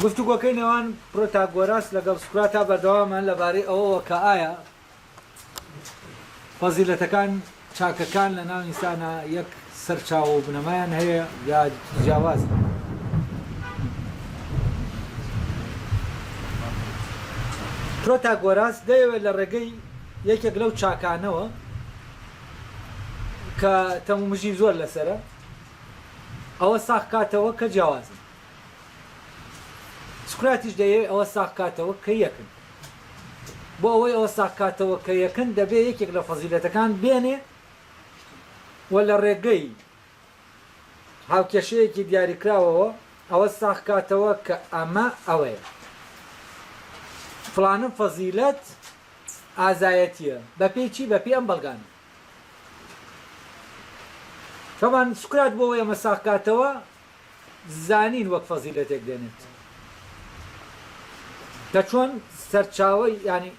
گفتوگۆکەی نێوان پرۆتاگۆراس لەگەڵ سوکراتا بەردەوامان لەبارەی ئەوەوە کە ئایا فەزیلەتەکان چاکەکان لە ناو ئینسانە یەک سەرچاوە و بنەمایان هەیە یا جیاوازن. پرۆتاگۆراس دەیەوێت لە ڕێگەی یەکێک لەو چاکانەوە کە تەمومژی زۆر لەسرە ئەوە ساخ کاتەوە کە جیاوازن. سوکراتیش دەیەوێت ئەوە ساخ کاتەوە کە یەکن. بۆ ئەوەی ئەوە ساخ کاتەوە کە یەکن دەبێت یەکێک لە فەزیلەتەکان بێنێ و لە ڕێگەی هاوکێشەیەکی دیاریکراوەوە ئەوە ساخ کاتەوە کە ئەمە ئەوەیە فڵانە فەزیلەت ئازایەتیە بە پێی چی؟ بە پێی ئەم بەڵگانە. تەمان سوکرات بۆ ئەوەی ئەمە ساخ کاتەوە زانین وەک فەزیلەتێک دێنێت کە چۆن سەرچاوەی ینی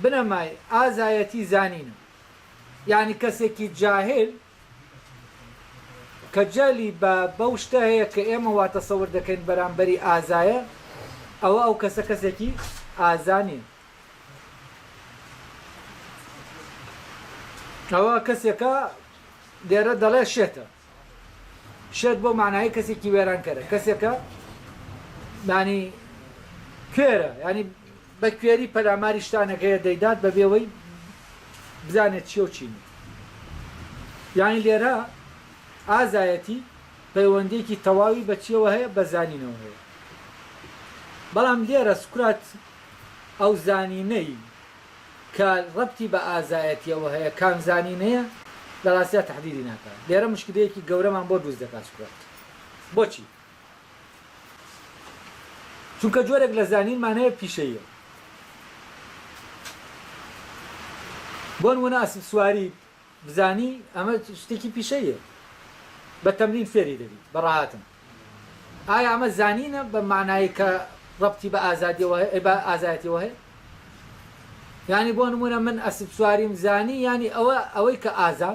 بنەمای ئازایەتی زانینە. یعنی کەسێکی جاهل کە جەلی بەو شتە هەیە کە ئێمە وا تەسەور دەکەین بەرامبەری ئازایە ئەوە ئەو کەسە کەسێکی ئازانیە. ئەوە کەسێکە لێرە دەڵێ شێتە شێت بۆ معنایی کەسێکی وێرانکەرە کەسێکە ینی کوێرە ینی بە کوێری پەلاماری شتانەکەیە دەیدات بەبێەوەی بزانێت چی و چینی. یانی لێرە ئازایەتی پەیوەندێکی تەواوی بە چیەوە هەیە بە زانینەوە هەیە. بەڵام لێرە سوکرات ئەو زانینەی کە ڕەبتی بە ئازایەتیەوە هەیە کام زانینەیە لە ڕاستیە تەحدیدی ناکات. لێرە مشکلەیەکی گەورەمان بۆ دروست دەکات سوکرات. بۆچی؟ چونکە جۆرێک لە زانینمان هەیە پیشەیە. بۆ نمونە ئەسپ سواری بزانی ئەمە شتێکی پیشەیە بە تەمرین فێری دەبیت بەڕاهاتن. ئایا ئەمە زانینە بە معنایی کە ڕەبتی بە ئازایەتیەوە هەیە؟ یعنی بۆ نمونە من ئەسپ سواریم زانی ینی ئەوەی کە ئازا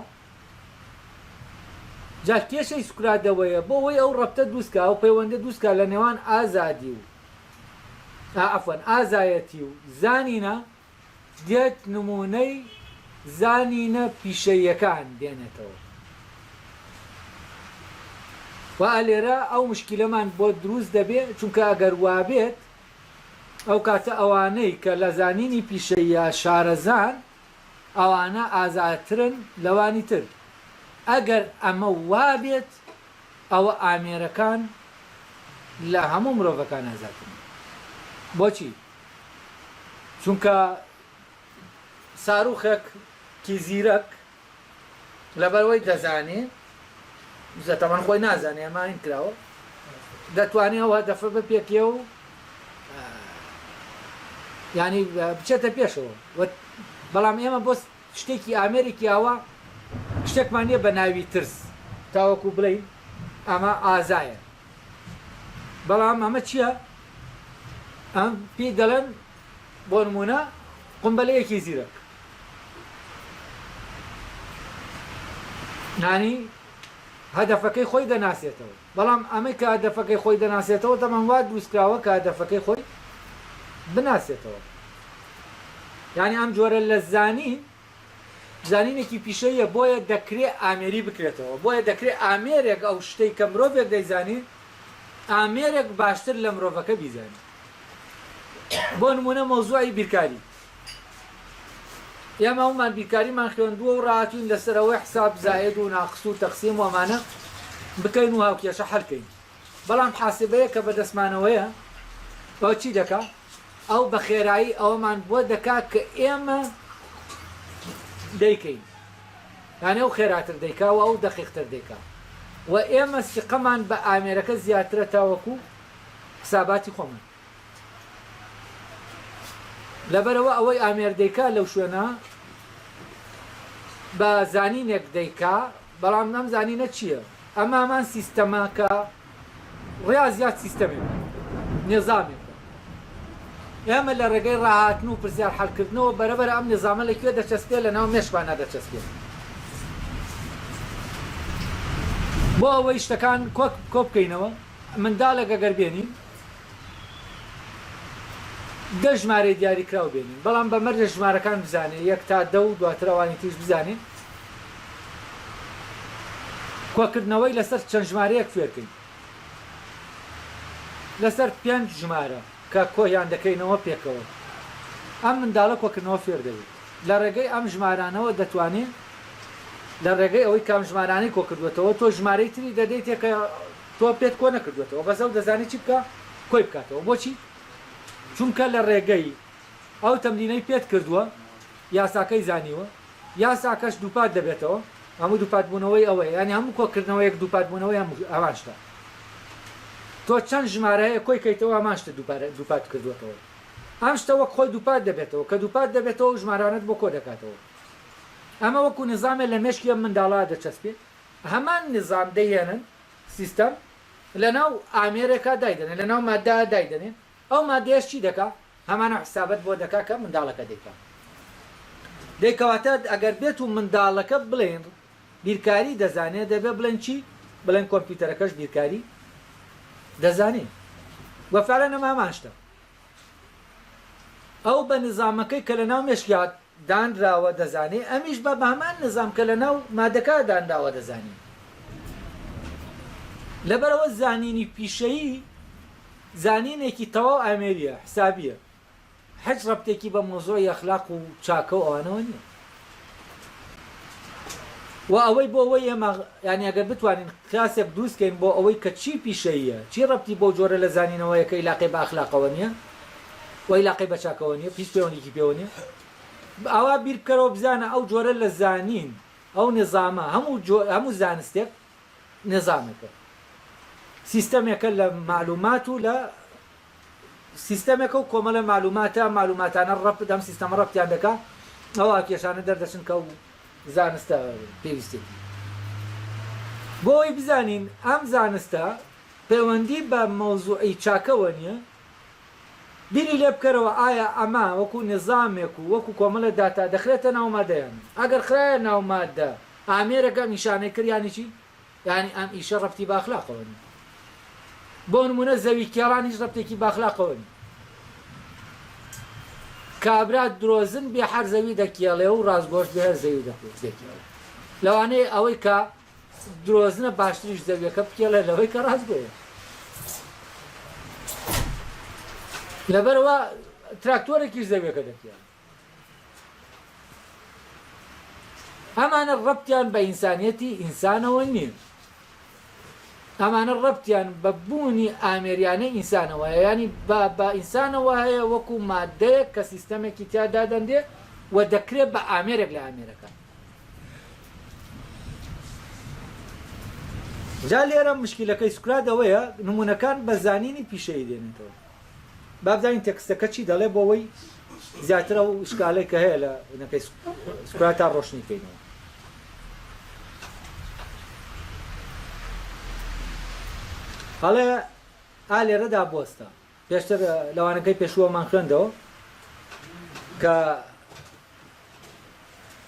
جا کێشەی سوکراتەوەیە بۆ ئەوەی ئەو ڕەبتە دروستکە ئەو پەیوەندە دروستکە لە نێوان ئازادی و ئەفەن ئازایەتی و زانینە دێت نمونەی زانینە پیشەیەکان دێنێتەوە. و لێرە ئەو مشکلەمان بۆ دروست دەبێت چونکە ئەگەر وابێت ئەو کاتە ئەوانەی کە لە زانینی پیشەیە شارەزان ئەوانە ئازاترن لەوانی تر. ئەگەر ئەمە وابێت ئەوە ئامێرەکان لە هەموو مرۆڤەکان ئازاترن. بۆچی؟ چونکە ساروخێکی زیرەک لەبەرەوەی دەزانێ زەتەمان خۆی نازانێ ئەمانین کراوە دەتوانێت ئەوە دەفە بە پێکێ و ینی بچێتە پێشەوە. بەڵام ئێمە بۆ شتێکی ئامێرێکی ئاوا شتێکمان نییە بە ناوی ترس تاوەکو بڵین ئەمە ئازایە. بەڵام ئەمە چییە؟ ئەم پێی دەڵێن بۆ نمونە قومبەلەیەکی زیرەک نانی هەدەفەکەی خۆی دەناسێتەوە. بەڵام ئەمەی کە هەدەفەکەی خۆی دەناسێتەوە تەمان وا دروستکراوە کە هەدەفەکەی خۆی بناسێتەوە. یعنی ئەم جۆرە لە زانینێکی پیشەیە بۆیە دەکرێت ئامێری بکرێتەوە. بۆیە دەکرێت ئامێرێک ئەو شتەی کە مرۆڤێک دەیزانی ئامێرێک باشتر لە مرۆڤەکە بیزانێت. بۆ نمونە مەوزوعی بیرکاری ئێمە هەمومان بیرکاریمان خوێندووە و ڕاهاتوین لەسەرەوەی حساب زائد و ناقص و تەقسیم و ئەمانە بکەین و هاوکێشە حەلکەین. بەڵام حاسبەیە کە بەدەستمانەوەیە ئەو چی دەکات؟ ئەو بە خێرایی ئەوەمان بۆ دەکات کە ئێمە دەیکەین یانێ ئەو خێراتر دەیکا و ئەو دەقیقتر دەیکا و ئێمە سقەمان بە ئامێرەکە زیاترە تاوەکو حساباتی خۆمان. لەبەرەوە ئەوەی ئامێر دەیکا لەو شوێنە بە زانینێک دەیکا. بەڵام ئەم زانینە چییە؟ ئەمامان سیستەماکە ڕاضیات سیستەمێک نێزامێکە. ئێمە لە ڕێگەی ڕاهاتن و پرسیار حەلکردنەوە بەرەبەر ئەم نێزامە لەکوێ دەچەسپێت لە ناو مێشکانە دەچەسپێت. بۆ ئەوەی شتەکان کۆ بکەینەوە منداڵێک ئەگەر بێنین دە ژمارەی دیاریکراو بێنین بەڵام بەمەرجە ژمارەکان بزانێ 1 تا 10 و دواترەوانی تیش بزانین کۆکردنەوەی لەسەر چەند ژمارەیەک فێرکەین لەسەر 5 ژمارە کە کۆیان دەکەینەوە پێکەوە ئەم منداڵە کۆکردنەوە فێر دەبێت لە ڕێگەی ئەم ژمارانەوە دەتوانێت لە ڕێگەی ئەوەی کام ژمارانەی کۆکردوێتەوە تۆ ژمارەی تری دەدەیت کە تۆ پێت کۆ نەکردوێتەوە بەسە و دەزانی چی بکە کۆی بکاتەوە بۆچی چونکە لە ڕێگەی ئەو تەمرینەی پێت کردووە یاساکەی زانیوە یاساکەش دووپات دەبێتەوە هەموو دووپاتبوونەوەی ئەوەیە ینی هەموو کۆکردنەوە یەک دووپاتبوونەوەی ئەمان شتە تۆ چەند ژمارەیە کۆی کەیتەوە ئەمان شتە دووپات کردوێتەوە ئەم شتە وەک خۆی دووپات دەبێتەوە کە دووپات دەبێتەوە ژمارانت بۆ کۆ دەکاتەوە ئەمە وەکو نظامێ لە مێشکی ئەم منداڵە دەچەسپێت هەمان نظام دەهێنن سیستەم لەناو ئامێرێکا دایدەنێن لەناو ماددا دایدەنێن ئەو مادەیەش چی دەکا هەمانە حسابەت بۆ دەکا کە منداڵەکە دەیکا دەیکەواتە ئەگەر بێت و منداڵەکە بڵێن بیرکاری دەزانێت دەبێت بڵێن چی بڵێن کۆمپیوتەرەکەش بیرکاری دەزانێت وەفعلا نەمامان شتە ئەو بە نظامەکەی کە لەناو مێشکات دانراوە دەزانێت ئەمیش بە هەمان نظام کە لەناو مادەکە دانراوە دەزانێت لەبەرەوە زانینی پیشەیی زانینێکی تەواو ئامێریە حسابیە هیچ ڕەبتێکی بە مۆزۆی ئەخلاق و چاکە و ئەوانەوە نییە و ئەوەی بۆ ئەوەی ئێمە یانی ئەگەر بتوانین کلاسێک دروستکەین بۆ ئەوەی کە چی پیشەیە چی ڕەبتی بۆ جۆرە لە زانینەوەیە کە ئیلاقی بە ئەخلاقەوە نییە و ئیلاقی بە چاکەوە نییە پیش پەیوەندێکی پێوە نییە ئەوە بیر بکەرەوە بزانە ئەو جۆرە لە زانین ئەو نظامە هەموو زانستێک نظامەکە سیستەمێکە لە معلومات و لە سیستەمێکە و کۆمەلە معلوماتانە ڕەب دەم سیستەمە ڕەبتیان دەکا ئەوە کێشانە دەردەچن کە و زانستە پێویستێتی بۆ ئەوی بزانین ئەم زانستە پەیوەندی بە مەوزوعی چاکەوە نییە بیری لێ بکەرەوە ئایا ئەمە وەکو نظامێک و وەکو کۆمەلە داتا دەخرێتە ناو مادەیان ئەگەر خرایە ناو مادە ئامێرەکە نیشانەی کردیانی چی یعنی ئەم ئیشە ڕەبتی بە ئەخلاقەوە نییە بۆ نمونە زەوی کێڵان هیچ ڕەبتێکی بە ئەخلاقەوە نییە کابرا درۆزن بێ هەر زەوی دەکێڵێ و ڕازگۆشت بێ هەر زەوی دەکێڵێ لەوانەیە ئەوەی کە درۆزنە باشتریش زەویەکە بکێڵێ لەوەی کە ڕازگۆیە لەبەرەوە تراکتۆرێکی زەویەکە دەکێڵێ ئەمانە ڕەبتیان بە ئینسانیەتی ئینسانەوە نییە ئەمانە ڕەبتیان بە بوونی ئامێریانەی ئینسانەوەیە ینی بە ئینسانەوە هەیە وەکو مادەیە کە سیستەمێکی تیادا دەندێ و دەکرێت بە ئامێرێک لە ئامێرەکان جا لێرە مشکلەکەی سوکراتەوەیە نمونونەکان بە زانینی پیشەی دێنێتەوە بابزانین تێکستەکە چی دەڵێ بۆ ئەوەی زیاترە و شکالەی کە هەیە لە نەکەی سوکراتا ڕۆشنی بکەینەوە هەڵێ ئالێرەدا بۆستە پێشتر لەوانەکەی پێشووەمان خوێندەوە کە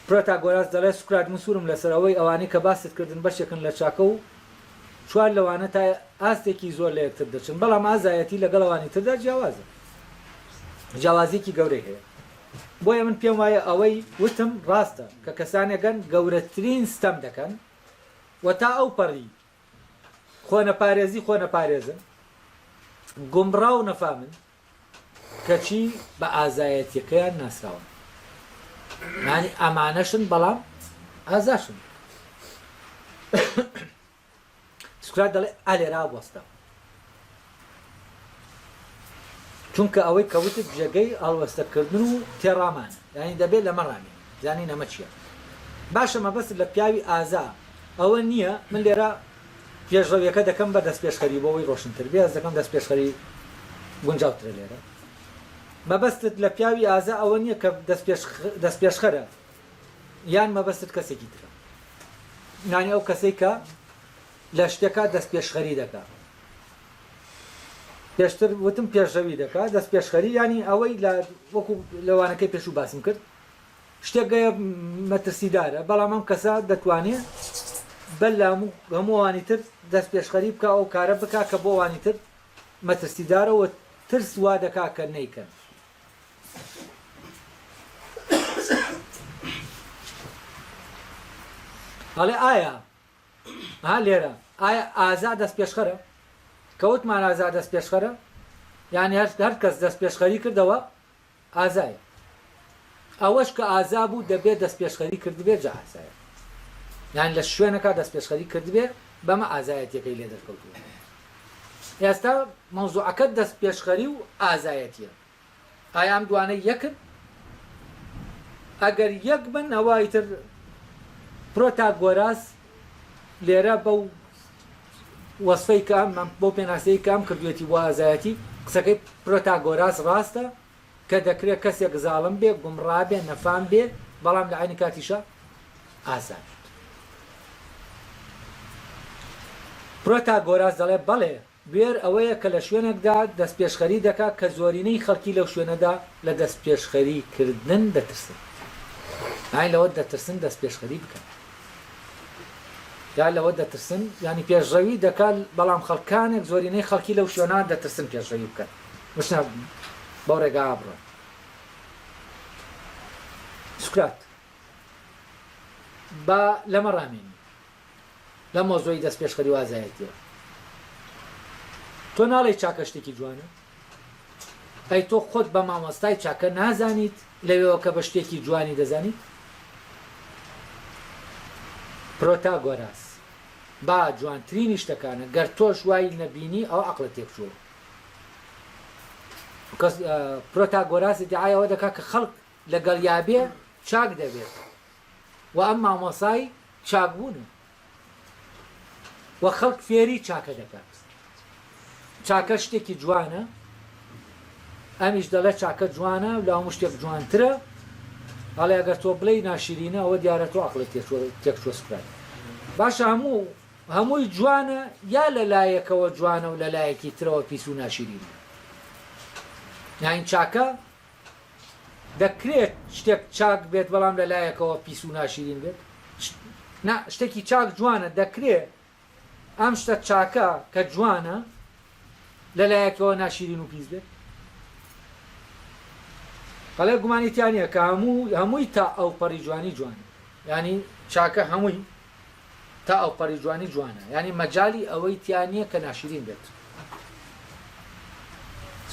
پرۆتاگۆراس دەڵێ سوکرات مسوورم لەسەرەوەی ئەوانەی کە باست کردن بەشێکن لە چاکە و چوار لەوانە تا ئاستێکی زۆر لە یەکتر دەچن بەڵام ئازایەتی لەگەڵەوانی تردا جیاوازە جیاوازێکی گەورەی هەیە بۆیە من پێم وایە ئەوەی وتم ڕاستە کە کەسانێکەن گەورەترین ستەم دەکەن و تا ئەو پەڕی خۆنەپارێزی خۆنەپارێزن گومڕا و نەفامن کەچی بە ئازایەتیەکەیان ناسراون یانی ئەمانەشن بەڵام ئازاشن سوکرات دەڵێ ئالێرا بۆستە چونکە ئەوەی کەوتت جێگەی ئاڵوەستەکردن و تێڕامانە یانی دەبێت لەمە ڕامێ زانی نەمە چییە باشە مەبەست لە پیاوی ئازا ئەوە نییە من لێرە پێشڕەویەکە دەکەم بە دەست پێشخەری بۆەوەی ڕۆشنتر بێ ئەس دەکەم دەست پێشخەری گونجاوترە لێرە مەبەستت لە پیاوی ئازا ئەوە نییە کە دەست پێشخەرە یان مەبەستت کەسێکی ترە نانی ئەو کەسەی کە لە شتێکە دەست پێشخەری دەکات پێشتر وتم پێشەوی دەکات دەست پێشخەری ینی ئەوەی وەکو لەوانەکەی پێشوو باسم کرد شتێک گەیە مەترسیدارە بەڵام ئەم کەسە دەتوانێت بەل لە هەمووانی تر دەست پێشخەری بکە ئەو کارە بک کە بۆ وانی تر مەترسیدارەوە ترس وا دەکا کە نەیکەن هەڵێ ئایا لێرە ئایا ئازا دەست پێشخەرە کەوتمان ئازا دەست پێشخەرە یعنی هەر کەس دەست پێشخەری کردەوە ئازایە ئەوەش کە ئازا بوو دەبێت دەست پێشخەری کردبێت جا ئازایە یعنی لە شوێنەکە دەست پێشخەری کردبێ بەمە ئازایەتەکەی لێ دەرکەوتووە ئێستا مەوزوعەکە دەست پێشخەری و ئازایەتیە ئایا ئەم دوانەی یەکن ئەگەر یەک بن ئەوە تر پرۆتاگۆراس لێرە بەو وەسفەی کە بۆ پێناسەی کام کردوێتی بۆ ئازایەتی قسەکەی پرۆتاگۆراس ڕاستە کە دەکرێت کەسێک زاڵم بێ گومڕا بێ نەفام بێ بەڵام لە عینی کاتیشە ئازاد پرۆتاگۆراس دەڵێ بەڵێ بێر ئەوەیە کە لە شوێنێکدا دەست پێشخەری دەکات کە زۆرینەی خەڵکی لەو شوێنەدا لە دەست پێشخەری کردن دەترسن ئاین لەوە دەترسن دەست پێشخەری بکەن یا لەوە دەترسن ینی پێشڕەوی دەکات بەڵام خەڵکانێک زۆرینەی خەڵکی لەو شوێنە دەترسن پێشڕەوی بکەن مشتە بەو ڕێگا بڕۆن سوکرات بە لەمە ڕامێنی لە مۆزۆی دەست پێشخەری و ئازایەتیەوە تۆ ناڵێ چاکە شتێکی جوانە ئەی تۆ خۆت بە مامۆستای چاکە نازانیت لەوێەوە کە بە شتێکی جوانی دەزانیت پرۆتاگۆراس با جوانترینی شتەکانە گەر تۆش وای نەبینی ئەو عەقڵت تێکچووە پرۆتاگۆراس ئیدعایەوە دەکات کە خەڵک لەگەڵ یابێ چاک دەبێت و ئەم مامۆسای چاکبوونە و خەڵک فێری چاکە دەکات چاکە شتێکی جوانە ئەمیش دەڵێ چاکە جوانە لە هەموو شتێک جوانترە هەڵێ ئەگەر تۆ بڵێ ناشرینە ئەوە دیارە تۆ عەقڵت تێکچووە سوکرات باشە هەمووی جوانە یا لە لایەکەوە جوانە و لە لایەکی ترەوە پیس و ناشرینە یان چاکە دەکرێت شتێک چاک بێت بەڵام لە لایەکەوە پیس و ناشرین بێت شتێکی چاک جوانە دەکرێت ئەم شتە چاکە کە جوانە لە لایەکەوە ناشرین و پیس بێت بەڵێ گومانیتیانە کە هەمووی تا ئەو پەڕی جوانی جوانە ینی چاکە هەمووی تا ئەو پەڕی جوانی جوانە ینی مەجای ئەوەی تیانە کە ناشرین بێت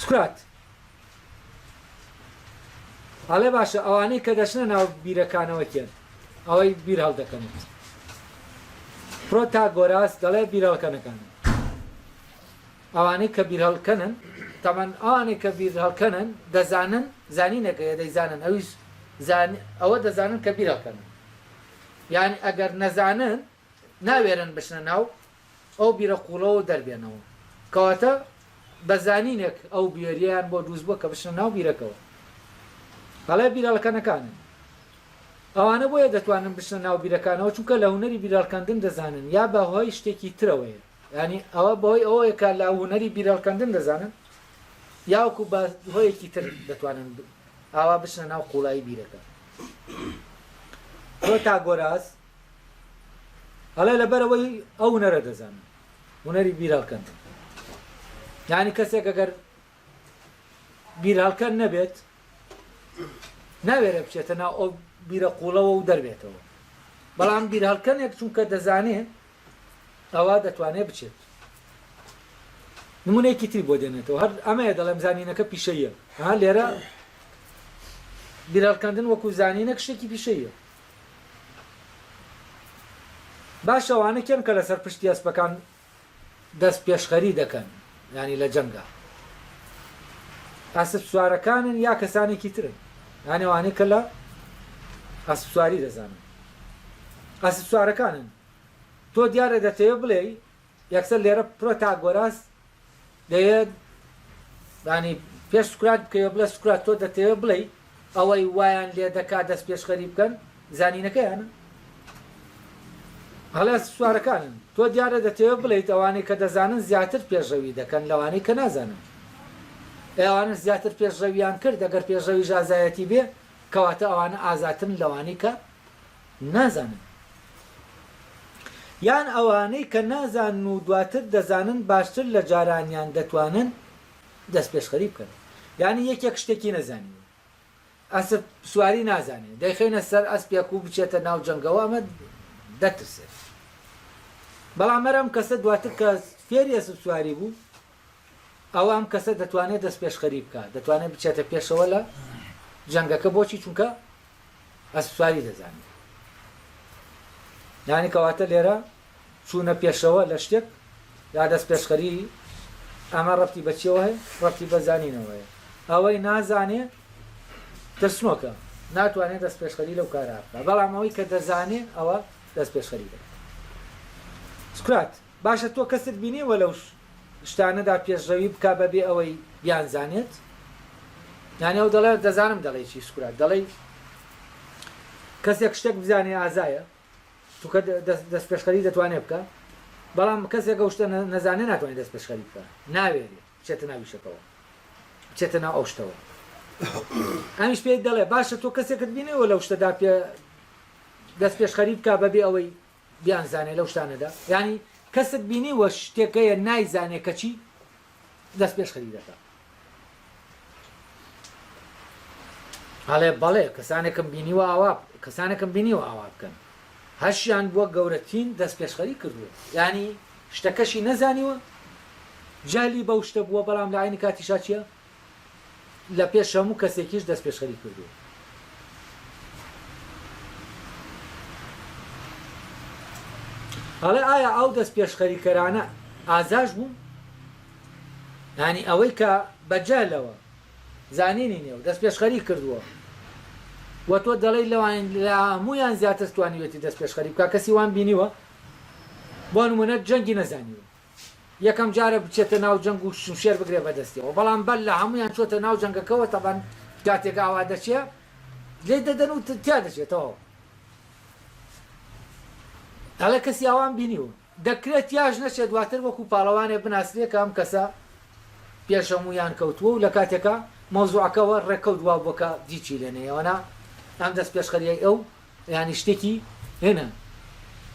سکرات هەڵێ باشە ئەوانەی کە دەچنە ناو بیرەکانەوە کێن ئەوەی بیر هەڵدەکەنێت پرۆتاگۆراس دەڵێ بیرهەڵکەنەکانن ئەوانەی کە بیر هەڵکەنن تەمەەن ئەوانەی کە بیر هەڵکەنن دەزانن زانینەکە دەیزانن ئەوە دەزانن کە بیر هەڵکەنن یعنی ئەگەر نەزانن ناوێرن بچنە ناو ئەو بیرە قوڵەوە دەربێنەوە کەواتە بەزانینێک ئەو بیێریان بۆ دروست بووە کە بچنە ناو بیرەکەوە هەڵێ بیرهەڵکەنەکانن ئەوانە بۆیە دەتوانن بچنە ناو بیرەکانەوە چونکە لە هونەری بیرهەڵکەندن دەزانن یا بە هۆی شتێکی ترەوەیە ینی ئەوە بەهۆی ئەوەیە کە لە هونەری بیرهەڵکەندن دەزانن یاوەکو بە هۆیەکی تر دەتوانن ئاوا بچنە ناو قوڵایی بیرەکە پرۆتاگۆراس هەڵێ لەبەرەوەی ئەو هونەرە دەزانن هونەری بیرهەڵکەندن یعنی کەسێک ئەگەر بیرهەڵکەن نەبێت ناوێرە بچێتە ناو ئەو بیرە قوڵەوە و دەربێتەوە بەڵام بیرهەڵکەنێک چونکە دەزانێت ئەوە دەتوانێت بچێت نمونەیەکی تری بۆ دێنێتەوە هەر ئەمەیە دەڵێم زانینەکە پیشەیە لێرە بیرهەڵکەندن وەکو زانینەک شتێکی پیشەیە باش ئەوانە کێن کە لەسەر پشتی ئەسپەکان دەست پێشخەری دەکەن ینی لە جەنگا ئەسپ سوارەکانن یا کەسانێکی ترن یانی ئەوانەی کە لە ئەسپ سواری دەزانن ئەسپ سوارەکانن تۆ دیارە دەتەوێت بڵێ یەکسەر لێرە پرۆتاگۆراس دەیەت ینی پێش سوکرات بکەوە بڵێ سوکرات تۆ دەتەوێت بڵێ ئەوەی وایان لێ دەکات دەست پێشخەری بکەن زانینەکەیانە هەڵێ سوارەکانن تۆ دیارە دەتەوێت بڵێیت ئەوانەی کە دەزانن زیاتر پێشڕەوی دەکەن لەوانەی کە نازانن ئەوانە زیاتر پێشڕەویان کرد ئەگەر پێشڕەوی ئازایەتی بێ کەواتە ئەوانە ئازاترن لەوانەی کە نازانن یان ئەوانەی کە نازانن و دواتر دەزانن باشتر لە جارانیان دەتوانن دەست پێشخەری بکەن یعنی یەکێک شتێکی نەزانیوە ئەسپ سواری نازانێت دەیخێنە سەر ئەسپێک و بچێتە ناو جەنگەوە ئەمە دەترسێت بەڵام ئەم کەسە دواتر کە فێری ئەسپ سواری بوو ئەوە ئەم کەسە دەتوانێت دەست پێشخەری بکات دەتوانێت بچێتە پێشەوە لە جەنگەکە بۆچی چونکە ئەسپ سواری دەزانێت یعنی کەواتە لێرە چوونە پێشەوە لە شتێک یا دەست پێشخەری ئەمە ڕەبتی بەچیەوە هەیە ڕەبتی بە زانینەوەیە ئەوەی نازانێ ترسنۆکە ناتوانێت دەست پێشخەری لەو کارە بکات بەڵام ئەوەی کە دەزانێ ئەوە دەست پێشخەری دەکات سکرات باشە تۆ کەست بینیوە لەو شتانەدا پێشڕەوی بکا بەبێ ئەوەی بیانزانێت یعنی ئەو دەڵێ دەزانم دەڵێ چی سکرات دەڵێ کەسێک شتێک بزانێ ئازایە توکە دەست پێشخەری دەتوانێت بکە بەڵام کەسێک ئەو شتە نەزانێ ناتوانێت دەست پێشخەری بکە ناوێری بچێتە ناویشەکەەوە بچێتە ناو ئەو شتەوە ئەمیش پێی دەڵێ باشە تۆ کەسێکت بینێەوە لەو شتەدا دەست پێشخەری بکە بەبێ ئەوەی بیانزانێ لەو شتانەدا ینی کەست بینیوە شتێکەیە نایزانێ کەچی دەست پێشخەری دەکات هەڵێ بەڵێ کەسانێکم بینیوە ئاوا بکەن هەشیان بووە گەورەترین دەست پێشخەری کردووە ینی شتەکەشی نەزانیوە جالی بەو شتە بووە بەڵام لە عینی کاتیشا چییە لە پێش هەموو کەسێکیش دەست پێشخەری کردووە هەڵێ ئایا ئەو دەست پێشخەریکەرانە ئازاش بوو ینی ئەوەی کە بەجالەوە زانینی نێو دەست پێشخەری کردووە و تۆ دەڵێ لەوان لە هەموویان زیاتر توانیوێتی دەست پێشخەری بکە کەسی وان بینیوە بۆ نمونە جەنگی نەزانیوە یەکەم جارە بچێتە ناو جەنگ و شمشێر بگرێ بەدەستیەوە بەڵام بەر لە هەمویان چۆتە ناو جەنگەکەەوە تەبان کاتێک ئاوا دەچێ لێ دەدەن و تیا دەچێتەوە هەڵە کەسی ئەوان بینیوە دەکرێت یاش نەچێت دواتر وەکو پاڵەوانێ بناسرێ کە ئەم کەسە پێشەمویان کەوتووە و لە کاتێکە مۆزوعەکەەوە ڕێکەوت وا بۆکە دیچی لێنەیەوەنا ئەم دەست پێشخەریای ئەو ینی شتێکی هێنە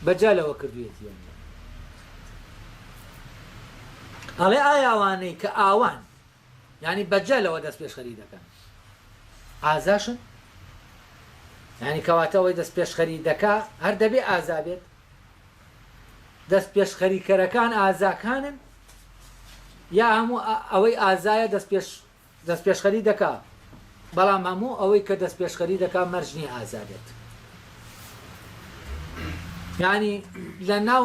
بەجالەوە کردوێتی ئەڵێ ئایا ئەوانەی کە ئاوان ینی بەجالەوە دەست پێشخەری دەکەن ئازاشن ینی کەواتەوەی دەست پێشخەری دەکا هەر دەبێ ئازابێت دەست پێشخەریکەرەکان ئازاکانن یا هەموو ئەوەی ئازایە دەست پێشخەری دەکا بەڵام هەموو ئەوەی کە دەست پێشخەری دەکا مەرجنی ئازابێت ینی لە ناو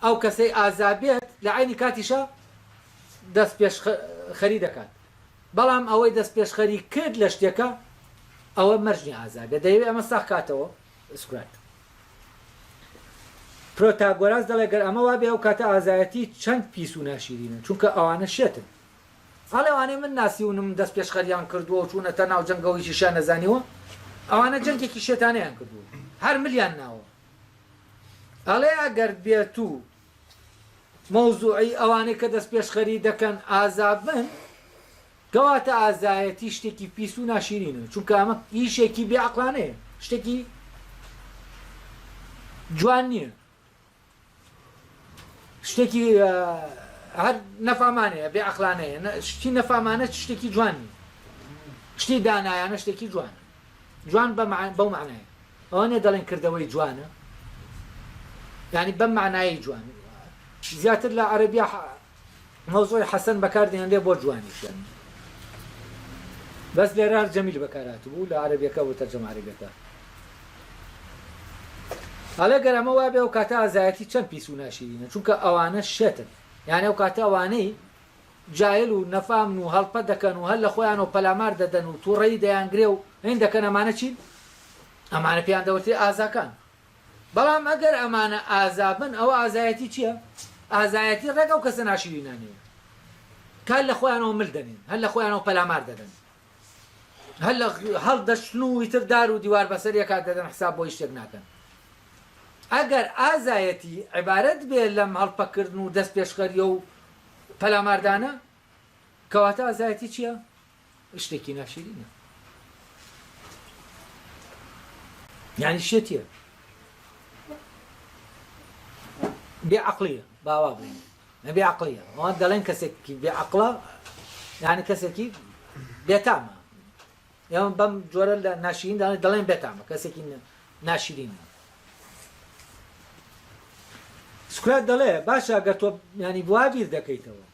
ئەو کەسەی ئازابێت لە عینی کاتیشە دەست پێشخەری دەکات بەڵام ئەوەی دەست پێشخەری کرد لە شتێکە ئەوە مەرجنی ئازابێت دەیەوێت ئەمە ساخ کاتەوە سکرات پرۆتاگۆراس دەڵێ گەر ئەمە وا بێ ئەو کاتە ئازایەتی چەند پیس و ناشیرینە چونکە ئەوانە شێتن هەڵێوانەی من ناسیونم دەست پێشخەریان کردووە و چوونەتە ناو جەنگەوەیشی شان نەزانیوە ئەوانە جەنگێکی شێتانەیان کردووە هەر ملیان ناوە ئەڵێ ئەگەر بێت و مەوزوعی ئەوانەی کە دەست پێشخەری دەکەن ئازاب بن کەواتە ئازایەتی شتێکی پیس و ناشیرینە چونکە ئەمە ئیشێکی بێعەقلانەیە شتێکی جوان نییە شتێکی هەر نەفامانەیە بێعەقلانەیە شتی نەفامانە شتێکی جوان نیە شتی دانایانە شتێکی جوانە جوان بەو معنایە ئەوە نێ دەڵێن کردەوەی جوانە ینی بەم معنایی جوان زیاتر لە عەرەبیە مەوزوعی حەسەن بەکاردێنێ بۆ جوانیشیان بەس لێرە هەر جەمیل بەکارهاتبوو لە عەرەبیەکە بۆ تەرجەمە عەرەبیەکە هەڵێ گەر ئەمە وا بێ ئەو کاتە ئازایەتی چەند پیس و ناشیرینە چونکە ئەوانە شێتن یعنی ئەو کاتە ئەوانەی جایل و نەفامن و هەڵپە دەکەن و هەر لە خۆیان و پەلامار دەدەن و تووڕەی دەیانگرێ و هێن دەکەن ئەمانە چین ئەمانە پێیان دەوتێ ئازاکان بەڵام ئەگەر ئەمانە ئازابن ئەوە ئازایەتی چییە ئازایەتی ڕێک ئەو کەسە ناشیرینانەیە کار لە خۆیانەوە مل دەنێن هەر لە خۆیانەوە پەلامار دەدەن هەڵ دەشتن و ئیتر دار و دیوار بەسەر یەکات دەدەن حساب بۆی شتێک ناکەن ئەگەر ئازایەتی عیبارەت بێت لەم هەڵپەکردن و دەست پێشخەریە و پەلاماردانە کەواتە ئازایەتی چییە شتێکی ناشیرینە یعنی شتێتیە بێعەقلیە باوا بڵێن بێعەقلیە ئەوان دەڵێن کەسێکی بێعەقڵە یعنی کەسێکی بێتامە ئێمە بەم جۆرە لە ناشرین دەڵێن بێتامە کەسێکی ناشرینە. سکرات دەڵێ باشە ئەگەر تۆ ینی وا بیر دەکەیتەوە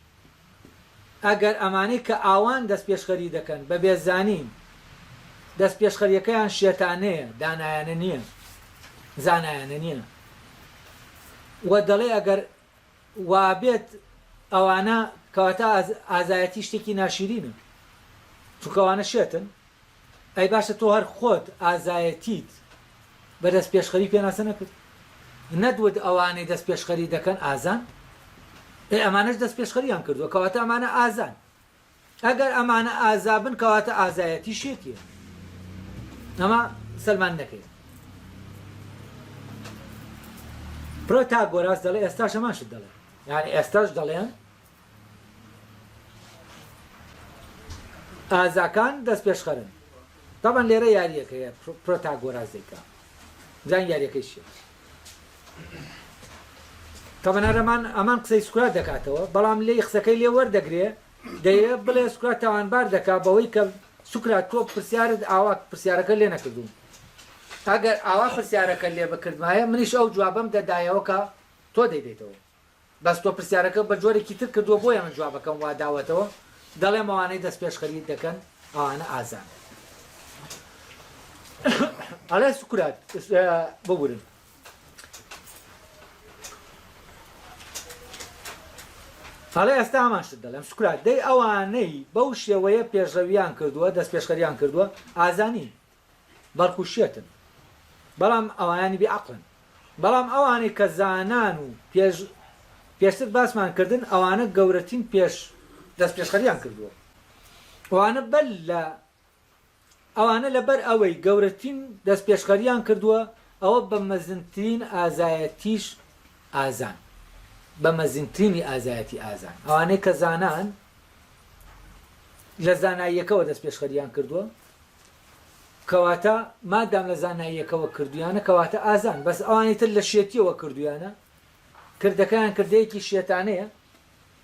ئەگەر ئەمانەی کە ئاوان دەست پێشخەری دەکەن بە بێزانین دەست پێشخەریەکەیان شێتانەیە دانایانە نییە زانایانە نییە وە دەڵێ ئەگەر وابێت ئەوانە کەواتە ئازایەتی شتێکی ناشرینە چونکەوانە شێتن ئەی باشە تۆ هەر خۆت ئازایەتیت بە دەست پێشخەری پێناسە نەکرد نەدوت ئەوانەی دەست پێشخەری دەکەن ئازان ئەمانەش دەست پێشخەریان کردووە کەواتە ئەمانە ئازان ئەگەر ئەمانە ئازابن کەواتە ئازایەتی شێتیە ئەمە سەلمان نەکەیت. پرۆتاگۆراس دەڵێ ئێستاش ئەماشت دەڵێ یعنی ئێستاش دەڵێن ئازاکان دەست پێشخەرن تاوان لێرە یاریەکەیە پرۆتاگۆراس دەیکا جان یاریەکەی شێت تاوانەرەمان ئەمان قسەی سکرات دەکاتەوە بەڵام لێ قسەکەی لێ وەردەگرێ دەیە بڵێ سکرات تاوانبار دەکا بەوەی کە سکرات تۆ پرسیارت ئاوا پرسیارەکە لێ نەکردوون ئەگەر ئاوا پرسیارەکە لێ بکردمایە منیش ئەو جوابم دەدایەوە کە تۆ دەیدەیتەوە بەس تۆ پرسیارەکە بە جۆرێکی تر کردووە بۆیە من جوابەکەم وا داوەتەوە دەڵێم ئەوانەی دەست پێشخەری دەکەن ئەوانە ئازان ئەڵێ سکرات ببورن هەڵێ ئێستا ئەماشت دەڵێم سکرات دەی ئەوانەی بەو شێوەیە پێشڕەویان کردووە دەست پێشخەریان کردووە ئازانی بەڵکو شێتن بەڵام ئەوانانی بێعەقڵن بەڵام ئەوانەی کە زانان و پێشتر باسمان کردن ئەوانە گەورەترین دەست پێشخەریان کردووە ئەوانە لەبەر ئەوەی گەورەترین دەست پێشخەریان کردووە ئەوە بە مەزنترین ئازایەتیش ئازان بە مەزنترینی ئازایەتی ئازان ئەوانەی کە زانان لە زاناییەکەوە دەست پێشخەریان کردووە کەواتە مادام لە زاناییەکەوە کردویانە کەواتە ئازان بەس ئەوانی تر لە شێتیەوە کردویانە کردەکەیان کردەیەکی شێتانەیە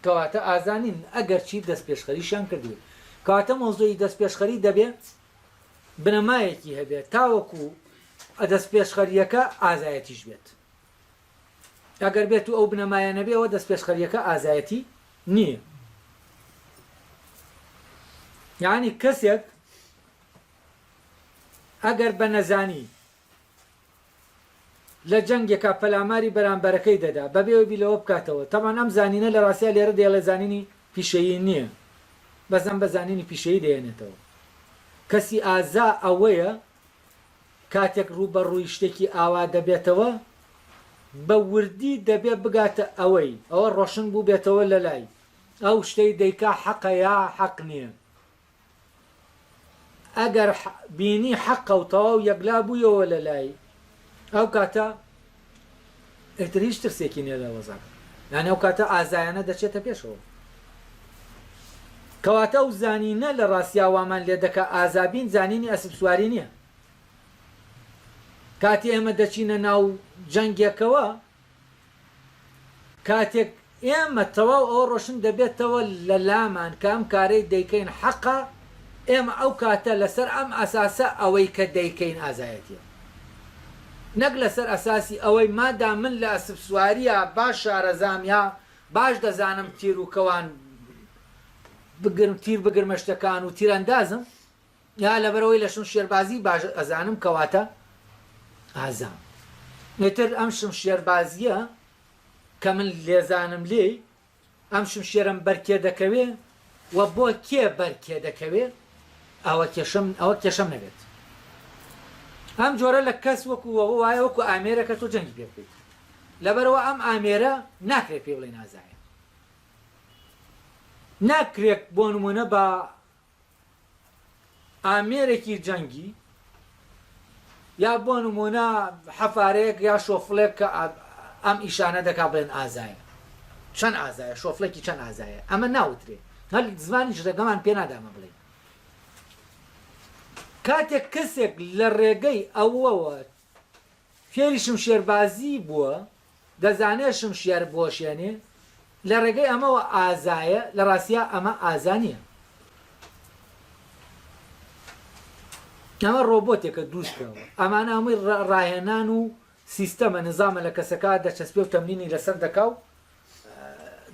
کەواتە ئازانین ئەگەر چی دەست پێشخەریشیان کردووە کەواتە مۆزوعی دەست پێشخەری دەبێت بنەمایەکی هەبێت تاوەکو دەست پێشخەریەکە ئازایەتیش بێت ئەگەر بێت و ئەو بنەمایە نەبێەوە دەست پێشخەریەکە ئازایەتی نییە یعنی کەسێک ئەگەر بە نەزانی لە جەنگێکا پەلاماری بەرامبەرەکەی دەدا بەبێەوە بیلەوە بکاتەوە تەمان ئەم زانینە لە ڕاستیا لێرە دێڵە زانینی پیشەیی نییە بەزەم بە زانینی پیشەیی دێنێتەوە کەسی ئازا ئەوەیە کاتێک ڕوبەڕووی شتێکی ئاوا دەبێتەوە بە وردی دەبێ بگاتە ئەوەی ئەوە ڕۆشن بوو بێتەوە لە لای ئەو شتەی دەیکا حەقە یا حەق نییە ئەگەر بینی حەقەوتەوە و یەکلا بوویەوە لە لای ئەو کاتە ئێتر هیچ ترسێکی نییە لە وەزاکە یانە ئەو کاتە ئازایانە دەچێتە پێشەوە کەواتە ئەو زانینە لە ڕاستیاوامان لێ دەکا ئازابین زانینی ئەسب سواری نییە کاتی ئێمە دەچینە ناو جەنگێکەوە کاتێک ئێمە تەواو ئەوە ڕۆشن دەبێتەوە لە لامان کە ئەم کارەی دەیکەین حەقە ئێمە ئەو کاتە لەسەر ئەم ئەساسە ئەوەی کە دەیکەین ئازایەتیە نەک لەسەر ئەساسی ئەوەی مادا من لە ئەسب سواریە باش شارەزام یا باش دەزانم تیر و کەوان تیر بگرمە شتەکان و تیرەندازم یا لەبەرەوەی لە شم شێربازی باش ئەزانم کەواتە ئازام نێتر ئەم شم شێربازیە کە من لێزانم لێ ئەم شم شێرم بەرکێ دەکەوێ و بۆ کێ بەرکێ دەکەوێ ئەوە کێشەم نەبێت ئەم جۆرە لە کەس وەکو وایە وەکو ئامێرەکە تۆ جەنگی پێ بکەیت لەبەرەوە ئەم ئامێرە ناکرێت پێ بڵێ نازایە ناکرێت بۆ نمونە بە ئامێرێکی جەنگی یا بۆ نمونە حەفارەیەک یا شۆفڵێک کە ئەم ئیشانە دەکا بڵێن ئازایە چەند ئازایە شۆفڵێکی چەند ئازایە ئەمە ناوترێ هەر زمانی ژەگەمان پێ نادامە بڵێ کاتێک کەسێک لە ڕێگەی ئەوەوە فێری شمشێربازی بووە دەزانێت شمشێر بۆشێنێ لە ڕێگەی ئەمەوە ئازایە لە ڕاستیا ئەمە ئازانیە ئەمە ڕۆبۆتێکە دروستکەوە ئەمانە هەمووی ڕاهێنان و سیستەمە نظامە لە کەسەکە دەچەسپێ و تەمرینی لەسەر دەکا و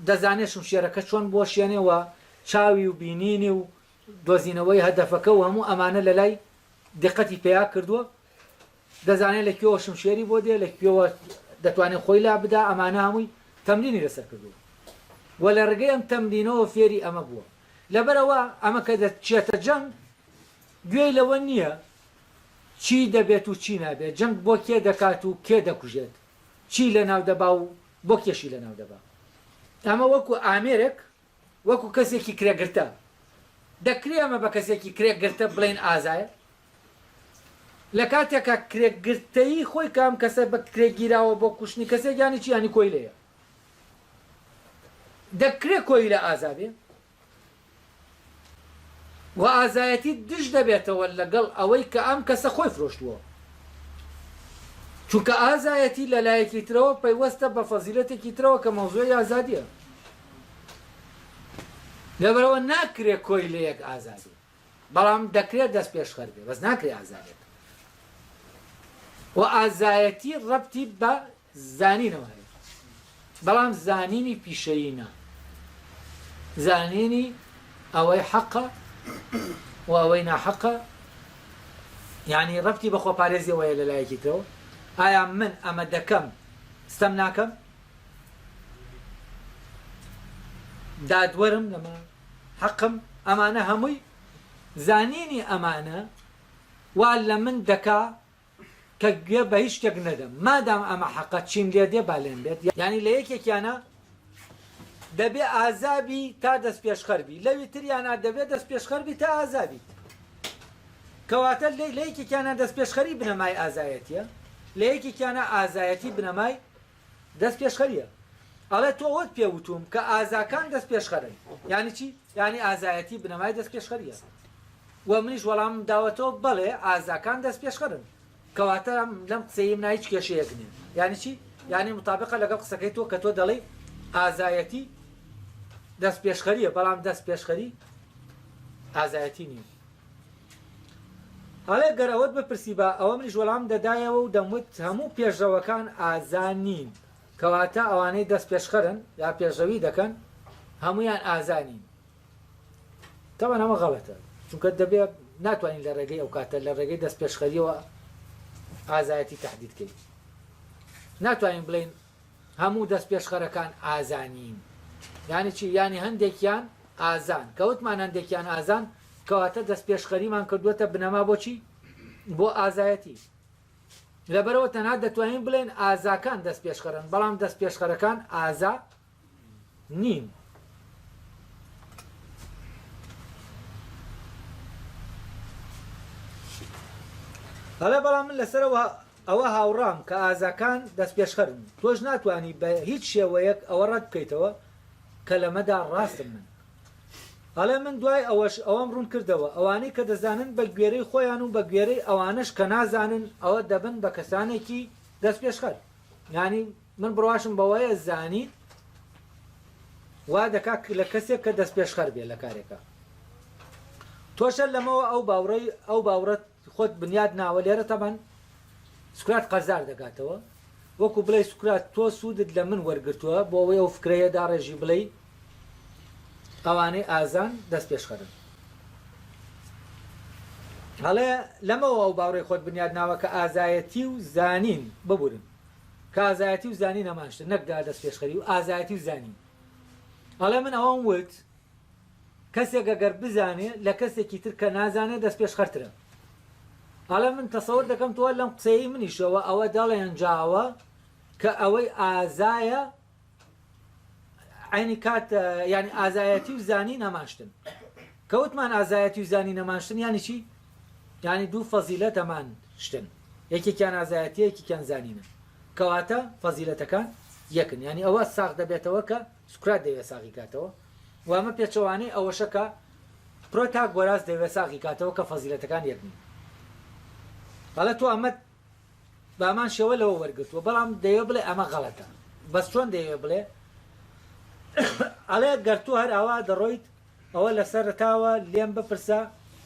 دەزانێت شمشێرەکە چۆن بۆ شوێنێەوە چاوی و بینینی و دۆزینەوەی هەدەفەکە و هەموو ئەمانە لە لای دقەتی پێیا کردووە دەزانێت لەکوێوە شمشێری بۆ دێ لەکوێوە دەتوانێت خۆی لا بدا ئەمانە هەمووی تەمرینی لەسەر کردووە و لە ڕێگەی ئەم تەمرینەوە فێری ئەمە بووە لەبەرەوە ئەمە کە دەچێتە جەنگ گوێی لەوە نییە چی دەبێت و چی نابێت جەنگ بۆ کێ دەکات و کێ دەکوژێت چی لە ناو دەبا و بۆ کێشی لە ناو دەبا ئەمە وەکو ئامێرێک وەکو کەسێکی کرێگرتە دەکرێ ئەمە بە کەسێکی کرێگرتە بڵێن ئازایە لە کاتێکە کرێگرتەیی خۆی کام کەسە بە کرێگیراوە بۆ کوشتنی کەسێک یانی چی ینی کۆی لەیە دەکرێ کۆی لە ئازابێ و ئازایەتی دش دەبێتەوە لەگەڵ ئەوەی کە ئەم کەسە خۆی فرۆشتووە چونکە ئازایەتی لە لایەکی ترەوە پەیوەستە بە فەزیلەتێکی ترەوە کە مەوزوعی ئازادیە لەبەرەوە ناکرێت کۆی لە یەک ئازادی بەڵام دەکرێت دەست پێشخەر بێ بەس ناکرێت ئازادێت و ئازایەتی ڕەبتی بە زانینەوە هەیە بەڵام زانینی پیشەیینە زانینی ئەوەی حەقە و ئەوەی ناحەقە یعنی ڕەبتی بە خۆپارێزیەوەیە لە لایەکی ترەوە ئایا من ئەمە دەکەم ستەم ناکەم دادوەرم لەمە حەقم ئەمانە هەمووی زانینی ئەمانە وا لە من دەکا کە گوێ بە هیچ شتێک نەدەم مادام ئەمە حەقە چیم لێ دێ با لێم بێت یعنی لە یەکێکیانە دەبێ ئازابی تا دەست پێشخەربی لەوی تریانە دەبێت دەست پێشخەربی تا ئازابی کەواتە لە یەکێکیانە دەست پێشخەری بنەمای ئازایەتیە لە یەکێکیانە ئازایەتی بنەمای دەست پێشخەریە ئەڵێ تۆ ئەوت پێوتوم کە ئازاکان دەست پێشخەرن یعنی چی؟ یعنی ئازایەتی بنەمای دەست پێشخەریە و منیش وەڵام داوەتەوە بەڵێ ئازاکان دەست پێشخەرن کەواتە لەم قسەی منای هیچ کێشەیەک نیە یعنی چی؟ یعنی مطابقە لەگەڵ قسەکەی تۆ کە تۆ دەڵێ ئازایەتی دەست پێشخەریە بەڵام دەست پێشخەری ئازایەتی نییە هەڵێ گەرەوەت بپرسی بە ئەوە منیش وەڵام دەدایەوە و دەموت هەموو پێشەوەکان ئازان نین کەواتە ئەوانەی دەست پێشخەرن یا پێشەوی دەکەن هەمویان ئازانین تەوان ئەمە غەڵەتە چونکە دەبێت ناتوانین لە ڕێگەی ئەو کاتە لە ڕێگەی دەست پێشخەریەوە ئازایەتی تەحدیدکەین ناتوانین بڵێن هەموو دەست پێشخەرەکان ئازانین یعنی چی یعنی هەندێکیان ئازان کەوتمان هەندێکیان ئازان کەواتە دەست پێشخەریمان کردووەتە بنەما بۆچی بۆ ئازایەتی لەبەرەوە تەنها دەتوانین بڵێن ئازاکان دەست پێشخەرن بەڵام دەست پێشخەرەکان ئازا نین هەڵێ بەڵام من لەسەرەوە ئەوە هاوڕام کە ئازاکان دەست پێشخەرن تۆش ناتوانی بە هیچ شێوەیەک ئەوە ڕەت بکەیتەوە کە لەمەدا ڕاستم من هەڵێ من دوای ئەوەم ڕوون کردەوە ئەوانەی کە دەزانن بە گوێرەی خۆیان و بە گوێرەی ئەوانش کە نازانن ئەوە دەبن بە کەسانێکی دەست پێشخەر یعنی من بڕواشم بەوەیە زانی وا دەکات لە کەسێک کە دەست پێشخەر بێ لە کارێکە تۆشە لەمەوە ئەو باوڕەت خۆت بنیاد ناوە لێرە تەبەن سوکرات قەرزار دەکاتەوە وەکو بڵێ سوکرات تۆ سوودت لە من وەرگرتووە بۆ ئەوەی ئەو فکرەیە داڕێژی بڵێ ئەوانەی ئازان دەست پێشخەرن هەڵێ لەمەوە ئەو باوڕێی خۆت بنیاد ناوە کە ئازایەتی و زانین ببورن کە ئازایەتی و زانین هەمانشتە نەکدا دەست پێشخەری و ئازایەتی و زانین هەڵێ من ئەوەم وت کەسێک ئەگەر بزانێ لە کەسێکی تر کە نازانێت دەست پێشخەرترە هەڵێ من تەسەوەر دەکەم تۆ لەم قسەی منیشەوە ئەوە دەڵێن جاوە کە ئەوەی ئازایە عینی کات یعنی ئازایەتی و زانی نەماشتن کەوتمان ئازایەتی و زانی نەماشتن یعنی چی؟ یعنی دوو فەزیلەت ئەمان شتن یەکێکیان ئازایەتی یەکێکیان زانینە کەواتە فەزیلەتەکان یەکن یعنی ئەوە ساغ دەبێتەوە کە سوکرات دەوێت ساغی کاتەوە و ئەمە پێچەوانەی ئەوەشە کە پرۆتاگۆراس دەوێت ساغی کاتەوە کە فەزیلەتەکان یەکنی هەڵە تۆ ئەمە بامان شێوە لەوە وەرگرتووە بەڵام دەیە بڵێ ئەمە غەڵەتە بەس چۆن دەیە بڵێ ئەڵێ گەرتو هەر ئاوا دەڕۆیت ئەوە لەسەرتاوە لێم بپرسە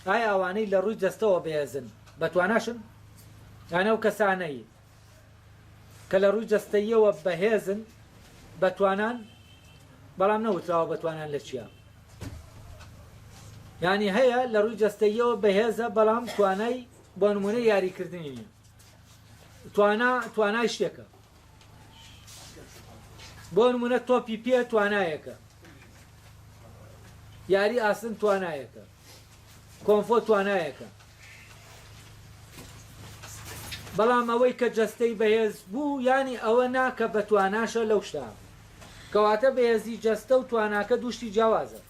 ئایا ئەوانەی لە ڕووی جەستەوە بێزن بەتواناشن یانە ئەو کەسانەی کە لە ڕووی جەستەییەوە بەهێزن بەتوانان بەڵام نەوتراوە بەتوانان لە چیە یعنی هەیە لە ڕووی جەستەییەوە بەهێزە بەڵام توانای بۆ نمونە یاریکردنی نییە توانای شتێکە بۆ نمونە تۆپی پێ توانایەکە یاری ئاسن توانایەکە کۆنفۆ توانایەکە بەڵام ئەوەی کە جەستەی بەهێز بوو ینی ئەوە ناکە بەتواناشە لەو شتا کەواتە بەهێزی جەستە و تواناکە دووشتی جیاوازە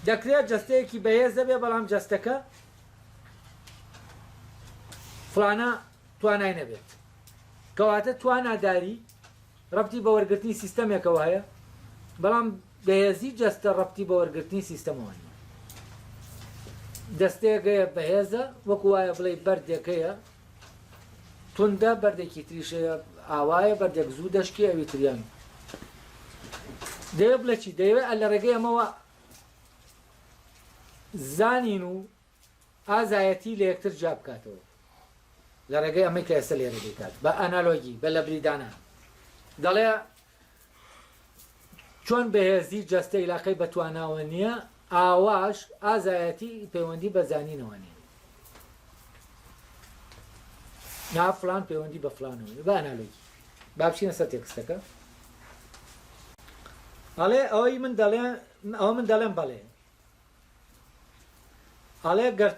دەکرێت جەستەیەکی بەهێز دەبێ بەڵام جەستەکە فلانە توانای نەبێت کەواتە تواناداری ڕەبتی بە وەرگرتنی سیستەمێکەوە هەیە بەڵام بەهێزی جەستە ڕەبتی بە وەرگرتنی سیستەمەوە نیە دەستەیەکەیە بەهێزە وەکو وایە بڵێ بەردێکەیە توندە بەردێکی تریشەیە ئاوایە بەردێک زوو دەشکی ئەوی تریان دەیە بڵێ چی دەیەوێت لە ڕێگەی ئەمەوە زانین و ئازایەتی لە یەکتر جا بکاتەوە لە ڕێگەی ئەمەی کە ئێستا لێرە دەکات بە ئەنالۆگی بە لە بریدانە دەڵێ چۆن بەهێزی جەستە عیلاقەی بەتواناوە نییە ئاواش ئازایەتی پەیوەندی بە زانینەوە نیە نا فلان پەیوەندی بە فلانەوە بە ئەنالۆگی با بچینە سەر تێکستەکە ئەڵێ ئەوەی من دەڵێم بەڵێ ئەڵێ گەر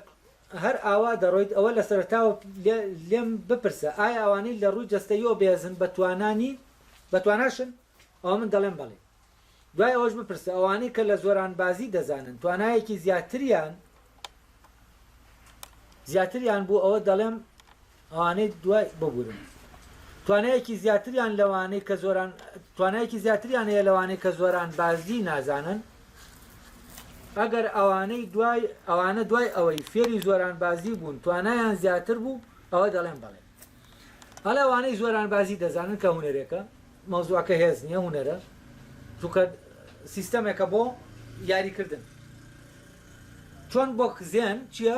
هەر ئاوا دەڕۆیت ئەوە لە سەرتاوە لێم بپرسە ئایا ئەوانەی لە ڕووی جەستەیەوە بێزن بەتواناشن ئەوە من دەڵێم بەڵێ دوای ئەوەش بپرسە ئەوانەی کە لە زۆرانبازی دەزانن توانایەکی زیاتریان بوو ئەوە دەڵێم ئەوانەی دوای ببورن توانایەکی زیاتریان هەیە لەوانەی کە زۆرانبازی نازانن ئەگەر ئەوانە دوای ئەوەی فێری زۆرانبازی بوون توانایان زیاتر بوو ئەوە دەڵێم بەڵێ هەڵە ئەوانەی زۆرانبازی دەزانن کە هونەرێکە مەوزوعەکە هێز نییە هونەرە چونکە سیستەمێکە بۆ یاریکردن چۆن بۆ زێن چییە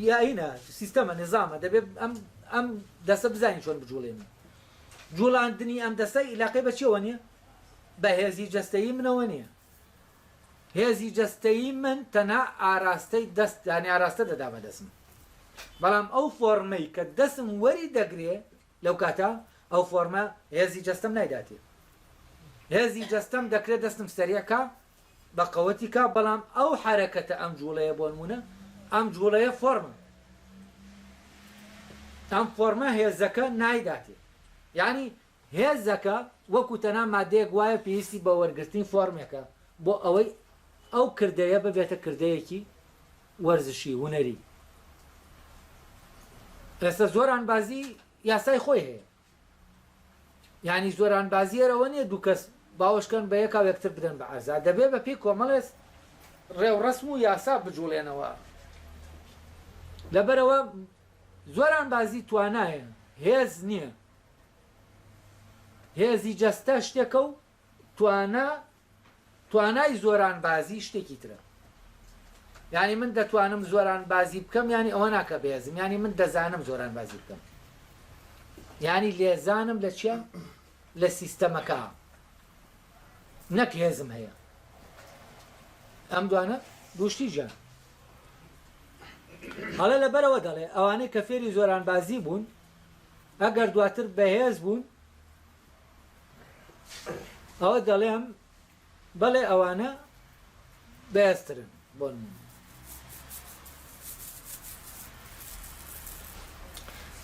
یاینە سیستەمە نظامە دەبێت ئەم دەستە بزانین چۆن بجوڵێن جوڵاندنی ئەم دەستە عیلاقەی بە چیەوە نییە بە هێزی جەستەیی منەوە نییە هێزی جەستەیی من تەنها ئاراستەی دەستانی ئاراستە دەدا بە دەستم بەڵام ئەو فۆرمەی کە دەستم وەری دەگرێ لەو کاتە ئەو فۆرمە هێزی جەستەم نایداتێ هێزی جەستەم دەکرێت دەستم سەریەکە بە قەوەتی کا بەڵام ئەو حرەکەتە ئەم جوڵەیە بۆ نمونە ئەم جوڵەیە فۆرمە ئەم فۆرمە هێزەکە نایداتێ یعنی هێزەکە وەکو تەنها مادەیەک وایە پێویستی بە وەرگرتنی فۆرمێکە بۆ ئەوەی ئەو کردەیە ببێتە کردەیەکی وەرزشی هونەری ئێستا زۆرانبازی یاسای خۆی هەیە یعنی زۆرانبازیەرەوە نییە دوو کەس باوەشکەن بە یەکاو یەکتر بدەن بە ئازاد دەبێت بە پێی کۆمەڵێس ڕێوڕەسم و یاسا بجوڵێنەوە لەبەرەوە زۆرانبازی توانایە هێز نییە هێزی جەستە شتێکە و توانای زۆرانبازی شتێکی ترە یعنی من دەتوانم زۆرانبازی بکەم یعنی ئەوە ناکە بێزم یعنی من دەزانم زۆرانبازی بکەم یعنی لێزانم لە چیە لە سیستەمەکە نەک هێزم هەیە ئەم دوانە دووشتی جان هەڵە لەبەرەوە دەڵێ ئەوانەی کە فێری زۆرانبازی بوون ئەگەر دواتر بەهێز بوون ئەوە دەڵێم بەڵێ ئەوانە بەهێزترن بۆن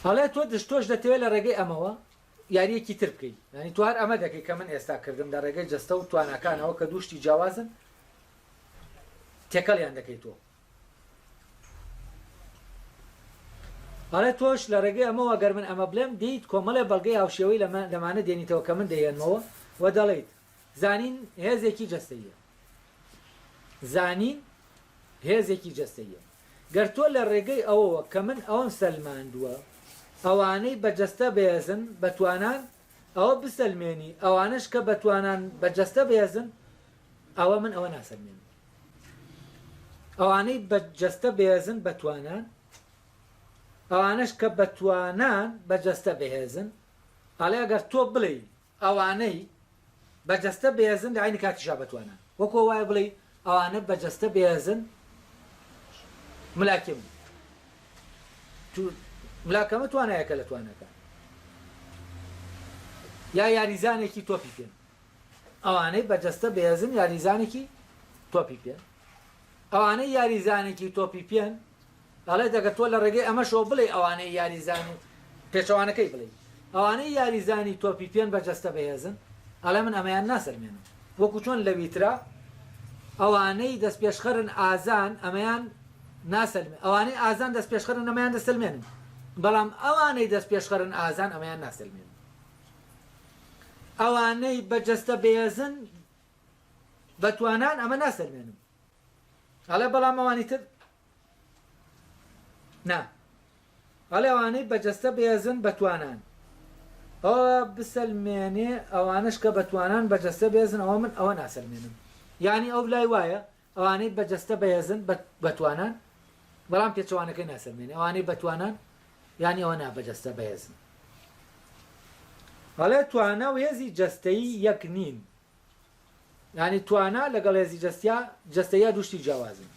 هەڵێ تۆ دشتۆش دەتەوێت لە ڕێگەی ئەمەوە یاریەکی تر بکەیت ینی تو هەر ئەمە دەکەی کە من ئێستا کردم لە ڕێگەی جەستە و توانەکانەوە کە دووشتی جیاوازن تێکەڵیان دەکەیت تۆ هەڵێ تۆش لە ڕێگەی ئەمەوە گەر من ئەمە بڵێم دەیت کۆمەڵێ بەڵگەی هاوشێوەی لەمانە دێنیتەوە کە من دەیەنمەوە و دەڵێیت زانین هێزێکی جەستەیە زانین هێزێکی جەستەیە گەر تۆ لە ڕێگەی ئەوەوە کە من ئەوم سەلماندووە ئەوانەی بە جەستە بێزن بەتوانان ئەوە بسەلمێنی ئەوانش کە بەتوانان بە جەستە بێزن ئەوە من ئەوە ناسەلمێنی ئەوانەی بەجەستە بەهێزن بەتوانان ئەوانش کە بەتوانان بەجەستە بەهێزن ئەڵێ ئەگەر تۆ بڵێ ئەوانەی بەجەستە بەهێزن لە عینی کاتیشا بەتوانان وەکو وایە بڵێ ئەوانە بەجەستە بەهێزن ملاکم ملاکەمە توانایەکە لە توانەکە یا یاریزانێکی تۆپی پێن ئەوانەی بەجەستە بەهێزن یاریزانێکی تۆپی پێن ئەوانەی یاریزانێکی تۆپی پێن ئەڵێ دەگە تۆ لە ڕێگەی ئەمەشەوە بڵێ ئەوانەی یاریزانی پێچەوانەکەی بڵێ ئەوانەی یاریزانی تۆپی پێن بەجەستە بەهێزن ئەڵێ من ئەمەیان ناسەلمێنم وەکو چۆن لە ویترا ئەوانەی دەست پێشخەرن ئازان ئەمەیان ناسەلمێن ئەوانەی ئازان دەست پێشخەرن ئەمەیان دەسەلمێنن بەڵام ئەوانەی دەست پێشخەرن ئازان ئەمەیان ناسەلمێنن ئەوانەی بەجەستە بەهێزن بەتوانان ئەمە ناسەلمێنم ئەڵێ بەڵام ئەوانی تر نا ئەڵێ ئەوانەی بەجەستە بەهێزن بەتوانان ئەوە بسەلمێنێ ئەوانش کە بەتوانان بەجەستە بەهێزن ئەوە من ئەوە ناسەلمێنم یعنی ئەو لای وایە ئەوانەی بەجەستە بەهێزن بەتوانان بەڵام پێچەوانەکەی ناسەلمێنێ ئەوانەی بەتوانان یعنی ئەوە نابەجەستە بەهێزن ئەڵێ توانە و هێزی جەستەیی یەک نین یعنی توانە لەگەڵ هێزی جەستەیە دوشتی جیاوازن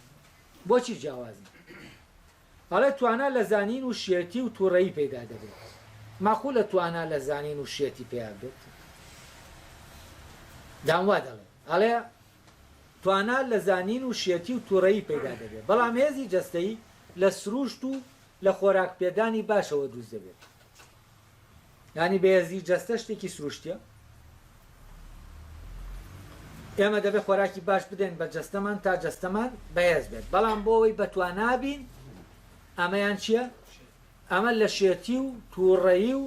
بۆچی جیاوازن ئەڵێ توانە لە زانین و شێتی و تووڕەیی پەیدا دەبێت ماخوو لە توانە لە زانین و شێتی پێیا بێت داموا دەڵێ ئەڵێ توانە لە زانین و شێتی و تووڕەیی پەیدا دەبێت بەڵام هێزی جەستەیی لە سروشت و لە خۆراک پێدانی باشەوە دروست دەبێت یعنی بەهێزی جەستە شتێکی سروشتیە ئێمە دەبێت خۆراکی باش بدەین بە جەستەمان تا جەستەمان بەهێز بێت بەڵام بۆ ئەوەی بەتوانابین ئەمەیان چییە؟ ئەمە لە شێتی و تووڕەیی و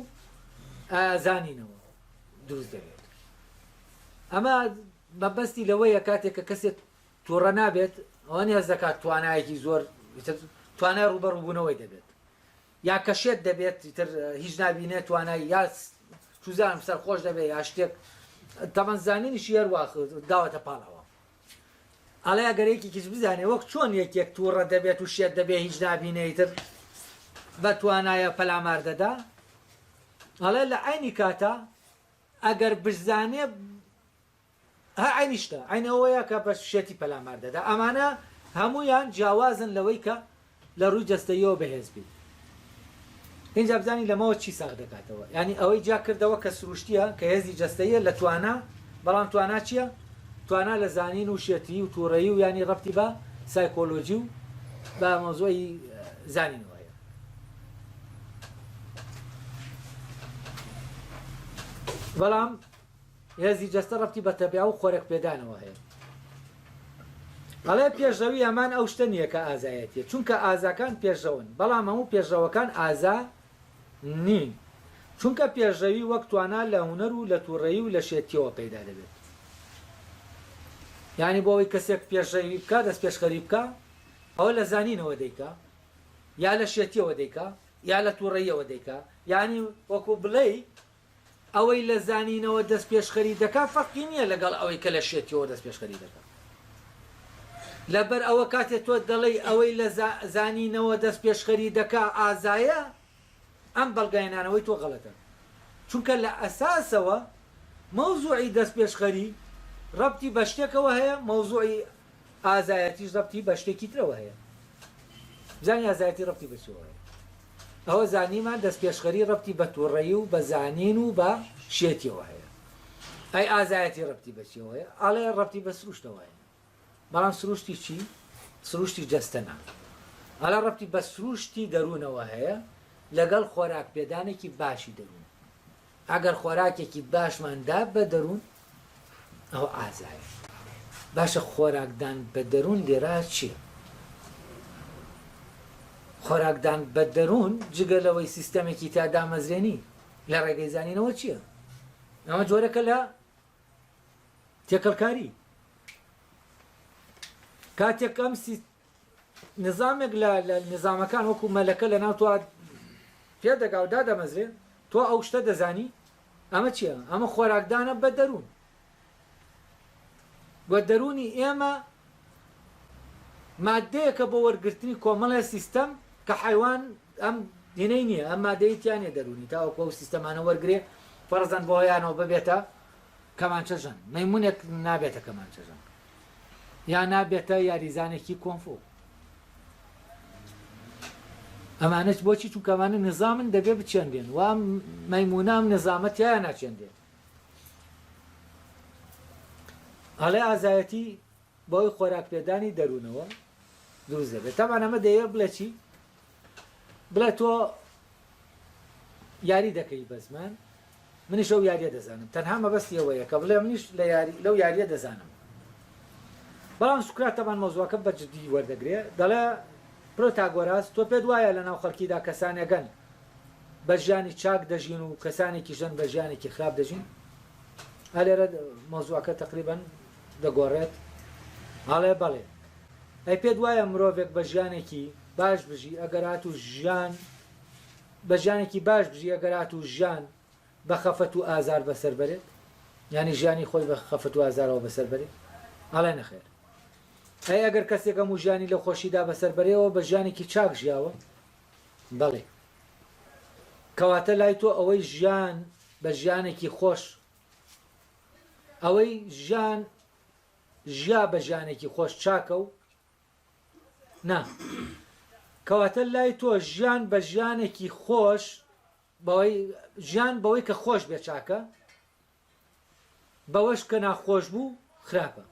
ئازانینەوە دروست دەبێت ئەمە بەبەستی لەوەیە کاتێک کە کەسێک تووڕە نابێت ئەوە نێز دەکات توانایەکی زۆر توانای ڕوبەڕووبوونەوەی دەبێت یا کەشێت دەبێت تر هیچ نبینێت توانایی یا توزانم سەرخۆش دەبێت یا شتێک تەمەەن زانینیشی هەروە داوەتە پاڵەوە ئەڵێ ئەگەرێکی کیش بزانێ وەک چۆن یەکێک تووڕە دەبێت و شێت دەبێت هیچ نبینێتتر بە توانایە پەلامار دەدا ئەڵێ لە عینی کاتە ئەگەر بزانێ هە عینیشتە عینەوەیە کە بە شێتی پەلامار دەدا ئەمانە هەمویان جیاوازن لەوەی کە لە ڕووی جەستەیەوە بەهێز بیت اینجا بزانی لەمەوە چی ساغ دەکاتەوە یعنی ئەوەی جا کردەوە کە سروشتیە کە هێزی جەستەیە لە توانە بەڵام توانە چییە؟ توانە لە زانین و شێتی و تووڕەیی و ینی ڕەبتی بە سایکۆلۆجی و بە مۆزۆی زانینەوەیە بەڵام هێزی جەستە ڕەبتی بە تەبیع و خۆرێک پێدانەوە هەیە ئەڵێ پێشەوی ئەمان ئەو شتە نییە کە ئازایەتیە چونکە ئازاکان پێشەون بەڵام هەموو پێشەوەکان ئازا نین چونکە پێشەوی وەک توانە لە هونەر و لە تووڕەیی و لە شێتیەوە پەیدا دەبێت یعنی بۆ ئەوەی کەسێک پێشەوی بکە دەست پێشخەری بکە ئەوە لە زانینەوە دەیکا یا لە شێتیەوە دەیکا یا لە تووڕەییەوە دەیکا یعنی وەکو بڵێ ئەوەی لە زانینەوە دەست پێشخەری دەکا فەرقی نییە لەگەڵ ئەوەی کە لە شێتیەوە دەست پێشخەری دەکا لەبەر ئەوە کاتێک تۆ دەڵێ ئەوەی لە زانینەوە دەست پێشخەری دەکا ئازایە ئەم بەڵگەیەنانەوەی تۆ غەڵەتە چونکە لە ئەساسەوە مەوزوعی دەست پێشخەری ڕەبتی بە شتێکەوە هەیە مەوزوعی ئازایەتیش ڕەبتی بە شتێکی ترەوە هەیە زانی ئازایەتی ڕەبتی بەچەوە هەیە ئەوە زانیمان دەست پێشخەری ڕەبتی بە تووڕەیی و بە زانین و بە شێتیەوە هەیە ئەی ئازایەتی ڕەبتی بەچەوە هەیە ئاڵێ ڕەبتی بە سروشتەوە هەیە بەڵام سروشتی چی؟ سروشتی جەستەنا ئەڵە ڕەبتی بە سروشتی دەروونەوە هەیە لەگەڵ خۆراک پێدانێکی باشی دەروون ئەگەر خۆراکێکی باشماندا بە دەروون ئەوە ئازایە باشە خۆراکدان بە دەروون لێرە چییە؟ خۆراکدان بە دەروون جگەلەوەی سیستەمێکی تادامەزرێنی لە ڕێگەی زانینەوە چییە؟ ئەمە جۆرەکە لە تێکەڵکاری کاتێک ئەم نظامێک لە نظامەکان وەکو مەلەکە لە ناو تۆ پێدەگا و دادەمەزرێن تۆ ئەو شتە دەزانی ئەمە چییە؟ ئەمە خۆراکدانە بە دەروون بە دەرونی ئێمە مادەیەکە بۆ وەرگرتنی کۆمەڵە سیستەم کە حیوان ئەم هێنەی نییە ئەم مادەیەتیانێ دەرونی تاوەکو ئەو سیستەمانە وەرگێ فەرزەن بۆ یانەوە ببێتە کەمانچەژەن مەیمونێک نابێتە کەمانچەژەن یان نابێتە یاریزانێکی کۆنفۆ ئەمانەش بۆچی چونکە ئەمانە نظامن دەبێ بچێندێن وا مەیمونام نظامەتیان ناچێندێن ئەڵێ ئازایەتی بۆی خۆراک پێدانی دەروونەوە دروست دەبێت تامان ئەمە دەیە بڵێ چی بڵێ تۆ یاری دەکەی بە زمان منیش ئەو یاریە دەزانم تەنها مەبەستی ئەوەیە کە بڵێ منیش لەو یاریە دەزانم بەڵام سوکرات تەمان مۆزوعەکە بە جددی وەردەگرێ دەڵێ پرۆتاگۆراس تۆ پێت وایە لە ناو خەڵکیدا کەسانێگەن بە ژیانی چاک دەژین و کەسانێکی ژەن بە ژیانێکی خراپ دەژین هەلێرە مۆزوعەکە تقریبەن دەگۆڕێت هەڵێ بەڵێ ئەی پێت وایە مرۆڤێک بە ژیانێکی باش بژی ئەگەرات و ژیان بە ژیانێکی باش بژی ئەگەرات و ژیان بە خەفەت و ئازار بەسەر بەرێت یعنی ژیانی خۆی بە خەفەت و ئازارەوە بەسەر بەرێت هەڵێ نەخێر ئەی ئەگەر کەسێک هەموو ژیانی لە خۆشیدا بەسەر بەرێەوە بە ژیانێکی چاک ژیاوە بەڵێ کەواتە لای تۆ ئەوەی ژیان بە ژیانێکی خۆش ئەوەی ژیا بە ژیانێکی خۆش چاکە و نا کەواتە لای تۆ ژیان بە ژیانێکی خۆش ژیان بەوەی کە خۆش بێ چاکە بەوەش کە ناخۆش بوو خراپە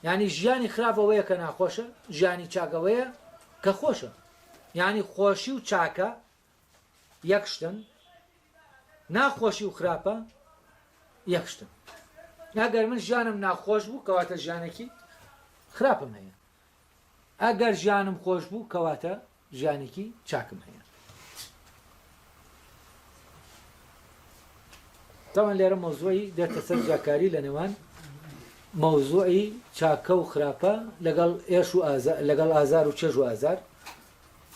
یعنی ژیانی خراپەوەیە کە ناخۆشە ژیانی چاکەوەیە کە خۆشە یعنی خۆشی و چاکە یەک شتن ناخۆشی و خراپە یەک شتن ئەگەر من ژیانم ناخۆش بوو کەواتە ژیانێکی خراپم هەیە ئەگەر ژیانم خۆش بوو کەواتە ژیانێکی چاکم هەیە تاوان لێرە مۆزوعی دێتە سەر جاکاری لە نێوان مۆزوعی چاکە و خراپە لەگەڵ ئێش و لەگەڵ ئازار و چێژ و ئازار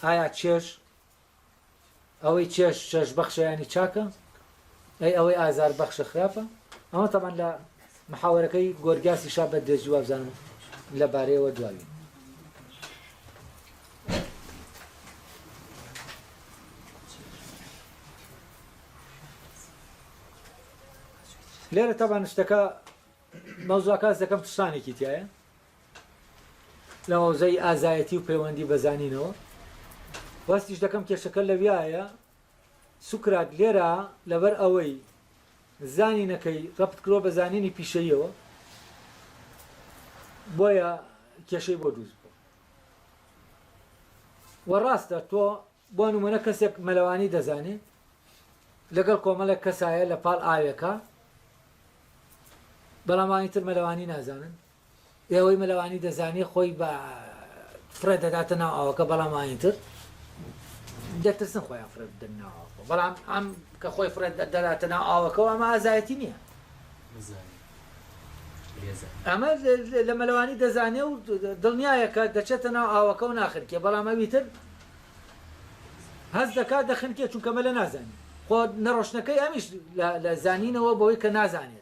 ئایا چێژ ئەوەی چێژ بەخشە ینی چاکە ئەی ئەوەی ئازار بەخشە خراپە ئەمە تاوان لە محاوەرەکەی گۆرگاسی شا بە دێژی وابزانم لەبارەیەوە دواوی لێرە تاوان شتەکە مەوزوعەکە دەکەم تشتانێکی تایە لە مەوزەی ئازایەتی و پەیوەندی بەزانینەوە واستیش دەکەم کێشەکە لەویایە سوکرات لێرە لەبەر ئەوەی زانینەکەی ڕەبت کرۆ بە زانینی پیشەیەوە بۆیە کێشەی بۆ دروست بوو وەڕاستە تۆ بۆ نمونە کەسێک مەلەوانی دەزانێت لەگەڵ کۆمەڵێک کەسایە لە پاڵ ئاوێکە بەڵامانی تر مەلەوانی نازانن ئێوەی مەلەوانی دەزانێت خۆی بە فرە دەداتە ناو ئاوەکە بەڵامانی تر دەترسن خۆیان فرە بدەن ناو ئاوەکە بەڵام ئەم کە خۆی فرە دەداتە ناو ئاوەکەەوە ئەمە ئازایەتی نییە ئەمە لە مەلەوانی دەزانێ و دڵنیایە کە دەچێتە ناو ئاوەکە و ناخنکێ بەڵام ئەوی تر هەست دەکات دەخنکێ چونکە مەلە نازانێت خۆ نەڕۆشنەکەی ئەمیش لە زانینەوە بەوەی کە نازانێت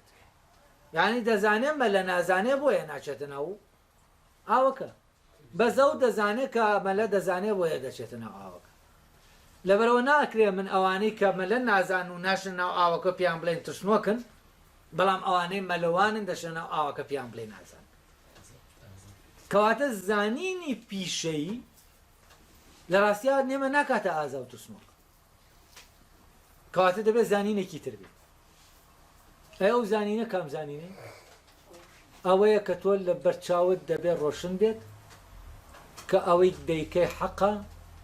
یعنی دەزانێت مەلە نازانێ بۆیە ناچێتە ناو ئاوەکە بەزەو دەزانێت کە مەلە دەزانێت بۆیە دەچێتە ناو ئاوەکە لەبەرەوە ناکرێ من ئەوانەی کە مەلە نازان و ناشن ناو ئاوەکە پیان بڵێن تشنۆکن بەڵام ئەوانەی مەلەوانن دەشن ناو ئاوەکە پیان بڵێ نازان کەواتە زانینی پیشەیی لە ڕاستیا نێمە ناکاتە ئازا و تشنۆک کەواتە دەبێت زانینێکی تر بێت ئەو زانینە کام زانینە ئەوەیە کە تۆ لە بەرچاوت دەبێت ڕۆشن بێت کە ئەوەی دەیکەی حەقە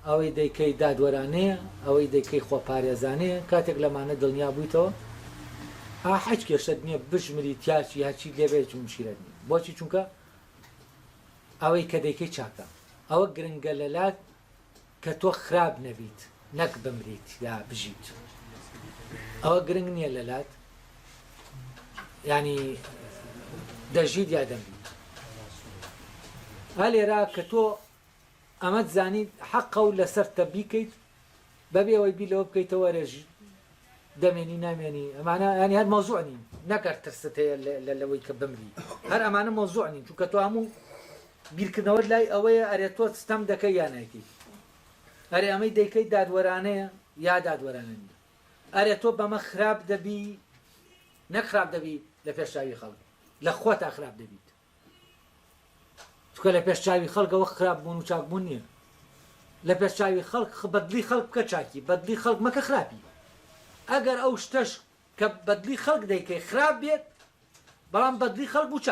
ئەوەی دەیکەی دادوەرانەیە ئەوەی دەیکەی خۆپارێزانەیە کاتێک لەمانە دڵنیا بوویتەوە حەج کێشت نییە بژمری تیاچی هەچی لێبێت مشکلت نییە بۆچی چونکە ئەوەی کە دەیکەی چاکە ئەوە گرنگە لەلات کە تۆ خراپ نەبیت نەک بمریت یا بژیت ئەوە گرنگ نییە لەلات ینی دەژیت یا دەمریت هەلێرا کە تۆ ئەمەد زانیت حەقە و لەسەر تە بیکەیت بەبێ ئەوەی بی لەوە بکەیتەوە ڕێژی دەمێنی نامێنی ئەمانە ینی هەر مۆزوع نین نەکات ترست هەیە لەوەی کە بمری هەر ئەمانە مۆزوع نین چونکە تۆ هەموو بیرکردنەوەت لای ئەوەیە ئەرێ تۆ ستەم دەکەی یان نایکەی ئەرێ ئەمەی دەیکەی دادوەرانەیە یا دادوەرانە نیە ئەرێ تۆ بەمە خراپ دەبی نەک خراپ دەبی لە پێشچاوی خەڵک لە خۆتا خراپ دەبیت چکە لە پێشچاوی خەڵکەوە خراپ بوون و چاکبوون نییە لە پێشچاوی خەڵک بەدلی خەڵک بکە چاکی بەدلی خەڵک مەکە خراپی ئەگەر ئەو شتەش کە بەدلی خەڵک دەیکەی خراپ بێت بەڵام بەدلی خەڵک بوو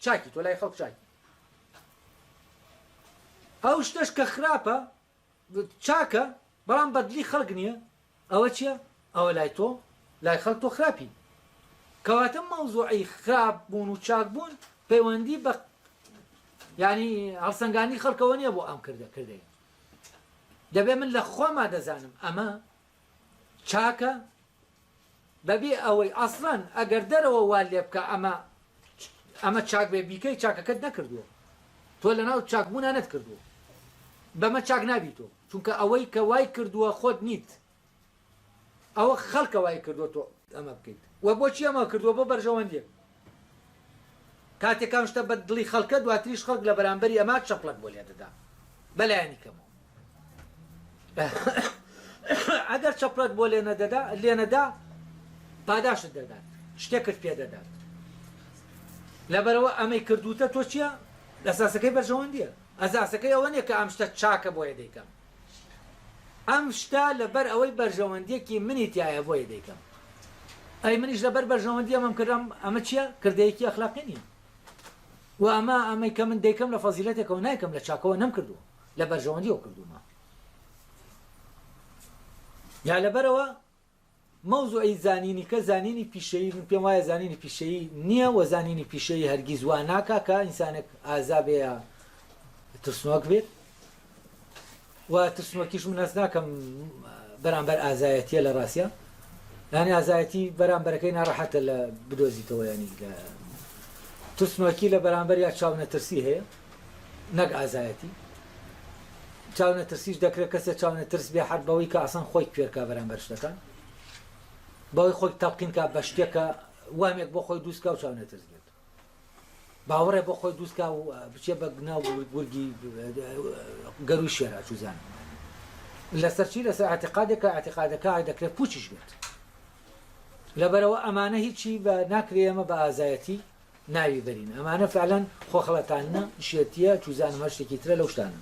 چاکی تۆ لای خەڵک چاکی ئەو شتەش کە خراپە چاکە بەڵام بەدلی خەڵک نییە ئەوە چییە؟ ئەوە لای تۆ لای خەڵک تۆ خراپی کەواتە مەوزوعی خراپ بوون و چاک بوون پەیوەندی بە ینی هەڵسەنگانی خەڵکەوە نییە بۆ ئەم کردەیە دەبێ من لە خۆما دەزانم ئەمە چاکە بەبێ ئەوەی ئەسڵەن ئەگەر دەرەوە وا لێ بکە ئەمە چاک بێ بیکەی چاکەکەت نەکردووە تۆ لەناو چاکبوونا نەتکردووە بەمە چاک نابی تۆ چونکە ئەوەی کە وای کردووە خۆت نیت ئەوە خەڵکە وای کردووە تۆ ئەمە بکەیت وە بۆچی ئەمە کردووە بۆ بەرژەوەندێک کاتێکام شتە بە دڵی خەڵکە دواتریش خەڵک لە بەرامبەری ئەما چەپڵک بۆ لێ دەدا بەلایانی کەمەوە ئەگەر چەپڵەت بۆ لێنەدا پاداشت دەدات شتێکت پێ دەدات لەبەرەوە ئەمەی کردوتە تۆ چییە؟ ئەساسەکەی بەرژەوەندیە ئەساسەکەی ئەوە نیە کە ئەم شتە چاکە بۆیە دەیکەم ئەم شتا لەبەر ئەوەی بەرژەوەندیەکی منی تایە بۆیە دەیکەم ئەی منیش لەبەر بەرژەوەندی ئەمەم کردم ئەمە چییە؟ کردەیەکی ئەخلاقی نییە و ئەمەی کە من دەیکەم لە فەزیلەتێکەوە نایکەم لە چاکەوە نەم کردووە لە بەرژەوەندیەوە کردومە یا لەبەرەوە مەوزوعی زانینی کە زانینی پیشەیی من پێم وایە زانینی پیشەیی نییە و زانینی پیشەیی هەرگیز وا ناکا کە ئینسانێک ئازا بێ ترسنۆک بێت و ترسنۆکیش من ئەس ناکەم بەرامبەر ئازایەتیە لە ڕاستیە یانی ئازایەتی بەرامبەرەکەی ناڕەحەتە لە بدۆزیتەوە ینی لە ترسنۆکی لە بەرامبەر یا چاونەترسی هەیە نەک ئازایەتی چاونەترسیش دەکرێت کەسێک چاونەترس بێ حەر بەوەی کە ئاسان خۆی کوێرکا بەرامبەر شتەکان بەوەی خۆی تەقین کا بە شتێکە وامێک بۆ خۆی دووسکا و چاونەترس بێت باوەڕێ بۆ خۆی دووسکا و بچێ بە گناو گورگی گەروی شێرا چوزان لەسەرچی لەسەر ئاعتقادێکە ئاعتقادەکە دەکرێت پوچیش بێت لەبەرەوە ئەمانە هیچی بە ناکرێ ئەمە بە ئازایەتی ناوی بەرین ئەمانە فعلەن خۆخەڵەتانە شێتیە چوزان هەر شتێکی ترە لەو شتانە